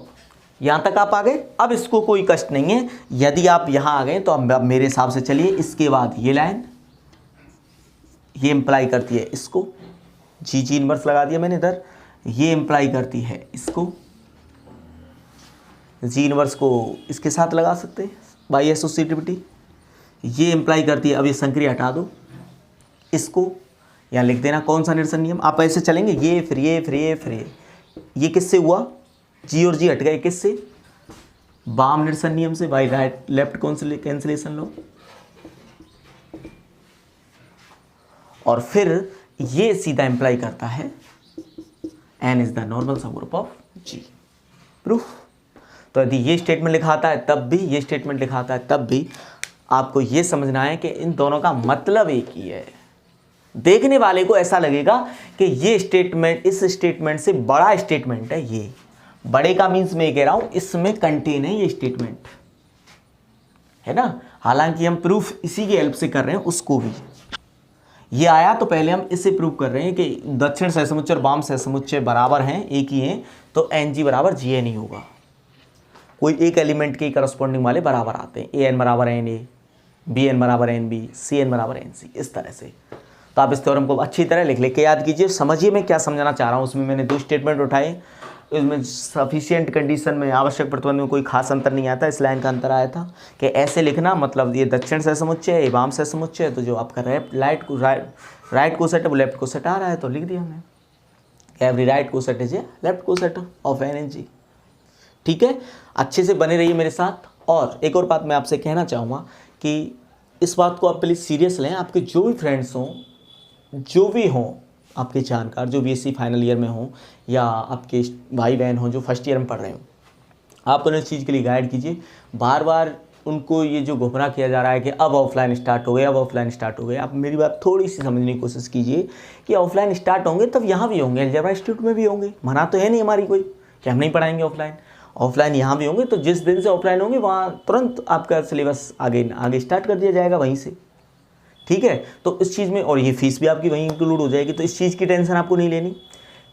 यहाँ तक आप आ गए, अब इसको कोई कष्ट नहीं है, यदि आप यहाँ आ गए तो अब मेरे हिसाब से चलिए, इसके बाद ये लाइन ये इंप्लाई करती है इसको, जी जी इनवर्स लगा दिया मैंने इधर, ये इंप्लाई करती है इसको, जी इनवर्स को इसके साथ लगा सकते हैं बाई एसोसिएटिविटी, ये इंप्लाई करती है, अब ये संक्रिया हटा दो, इसको यहाँ लिख देना कौन सा निरसन नियम, आप ऐसे चलेंगे, ये फिर ये फिर ये फिर ये किससे हुआ, जी और जी हट गए, किससे, बाम निरसन नियम से, बाई राइट लेफ्ट कैंसिलेशन लो, और फिर ये सीधा इंप्लाई करता है n is the normal subgroup of g, proof. तो यदि ये स्टेटमेंट लिखाता है तब भी, ये स्टेटमेंट लिखाता है तब भी, आपको ये समझना है कि इन दोनों का मतलब एक ही है। देखने वाले को ऐसा लगेगा कि ये स्टेटमेंट इस स्टेटमेंट से बड़ा स्टेटमेंट है, ये बड़े का मीन्स मैं कह रहा हूं इसमें कंटेन है ये स्टेटमेंट, है ना, हालांकि हम प्रूफ इसी की हेल्प से कर रहे हैं, उसको भी ये आया तो पहले हम इसे प्रूव कर रहे हैं कि दक्षिण सहसमुच्चय और वाम सहसमुच्चय बराबर हैं, एक ही हैं, तो एन जी बराबर जी एन ही होगा, कोई एक एलिमेंट के करस्पॉन्डिंग वाले बराबर आते हैं, ए एन बराबर एन ए, बी एन बराबर एन बी, सी एन बराबर एन सी, इस तरह से। तो आप इस थ्योरम को अच्छी तरह लिख लेके याद कीजिए, समझिए मैं क्या समझाना चाह रहा हूँ। उसमें मैंने 2 स्टेटमेंट उठाए, इसमें सफिशिएंट कंडीशन में, आवश्यक प्रतिबंध में कोई खास अंतर नहीं आता, इस लाइन का अंतर आया था कि ऐसे लिखना, मतलब ये दक्षिण सहसमुच्चय है, ये वाम सहसमुच्चय है, तो जो आपका राइट कोसेट है वो लेफ्ट कोसेट आ रहा है, तो लिख दिया हमने every right coset is a left coset of N N G, ठीक है। अच्छे से बने रहिए मेरे साथ। और एक और बात मैं आपसे कहना चाहूँगा कि इस बात को आप प्लीज़ सीरियस लें, आपके जो भी फ्रेंड्स हों, जो भी हों आपके जानकार, जो बीएससी फाइनल ईयर में हों या आपके भाई बहन हों जो फर्स्ट ईयर में पढ़ रहे हों, आप उन्हें इस चीज़ के लिए गाइड कीजिए। बार बार उनको ये जो गुमराह किया जा रहा है कि अब ऑफलाइन स्टार्ट हो गए, अब ऑफलाइन स्टार्ट हो गए, आप मेरी बात थोड़ी सी समझने की कोशिश कीजिए कि ऑफलाइन स्टार्ट होंगे तब यहाँ भी होंगे, अलजेब्रा इंस्टीट्यूट में भी होंगे, मना तो है नहीं हमारी कोई कि हम नहीं पढ़ाएंगे ऑफलाइन, ऑफलाइन यहाँ भी होंगे। तो जिस दिन से ऑफलाइन होंगे वहाँ तुरंत आपका सिलेबस आगे स्टार्ट कर दिया जाएगा वहीं से, ठीक है। तो इस चीज़ में, और ये फीस भी आपकी वहीं इंक्लूड हो जाएगी, तो इस चीज़ की टेंशन आपको नहीं लेनी।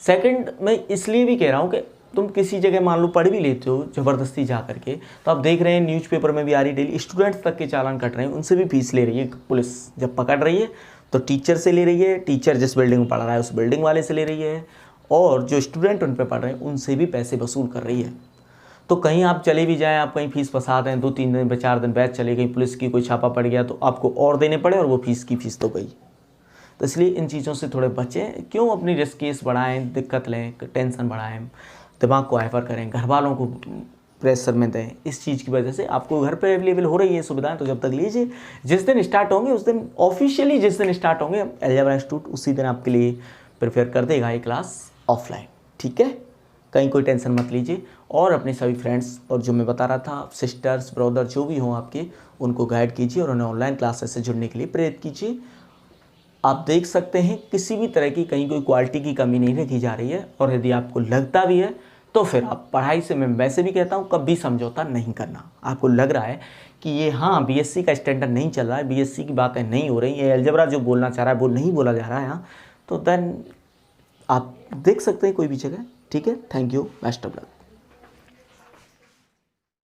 सेकंड, मैं इसलिए भी कह रहा हूँ कि तुम किसी जगह मान लो पढ़ भी लेते हो ज़बरदस्ती जा करके, तो आप देख रहे हैं न्यूज़पेपर में भी आ रही डेली, स्टूडेंट्स तक के चालान कट रहे हैं, उनसे भी फीस ले रही है पुलिस। जब पकड़ रही है तो टीचर से ले रही है, टीचर जिस बिल्डिंग में पढ़ रहा है उस बिल्डिंग वाले से ले रही है, और जो स्टूडेंट उन पर पढ़ रहे हैं उनसे भी पैसे वसूल कर रही है। तो कहीं आप चले भी जाएं, आप कहीं फीस फंसा दें, 2-3 दिन 4 दिन बैच चले गई, पुलिस की कोई छापा पड़ गया तो आपको और देने पड़े, और वो फीस की फीस तो गई। तो इसलिए इन चीज़ों से थोड़े बचें। क्यों अपनी रिस्क केस बढ़ाएं, दिक्कत लें, टेंशन बढ़ाएं, दिमाग को हाइपर करें, घर वालों को प्रेशर में दें। इस चीज़ की वजह से आपको घर पे अवेलेबल हो रही है सुविधाएं, तो जब तक लीजिए। जिस दिन स्टार्ट होंगे उस दिन ऑफिशियली, जिस दिन स्टार्ट होंगे अलजेब्रा इंस्टीट्यूट, उसी दिन आपके लिए प्रिपेयर कर देगा ये क्लास ऑफलाइन, ठीक है। कहीं कोई टेंशन मत लीजिए। और अपने सभी फ्रेंड्स और जो मैं बता रहा था सिस्टर्स ब्रदर जो भी हों आपके, उनको गाइड कीजिए और उन्हें ऑनलाइन क्लासेस से जुड़ने के लिए प्रेरित कीजिए। आप देख सकते हैं किसी भी तरह की कहीं कोई क्वालिटी की कमी नहीं रखी जा रही है, और यदि आपको लगता भी है तो फिर आप पढ़ाई से, मैं वैसे भी कहता हूँ, कभी समझौता नहीं करना। आपको लग रहा है कि ये हाँ बीएससी का स्टैंडर्ड नहीं चल रहा है, बीएससी की बातें नहीं हो रही, ये अलजेब्रा जो बोलना चाह रहा है वो नहीं बोला जा रहा है, तो देन आप देख सकते हैं कोई भी जगह। ठीक है, thank you, best of luck.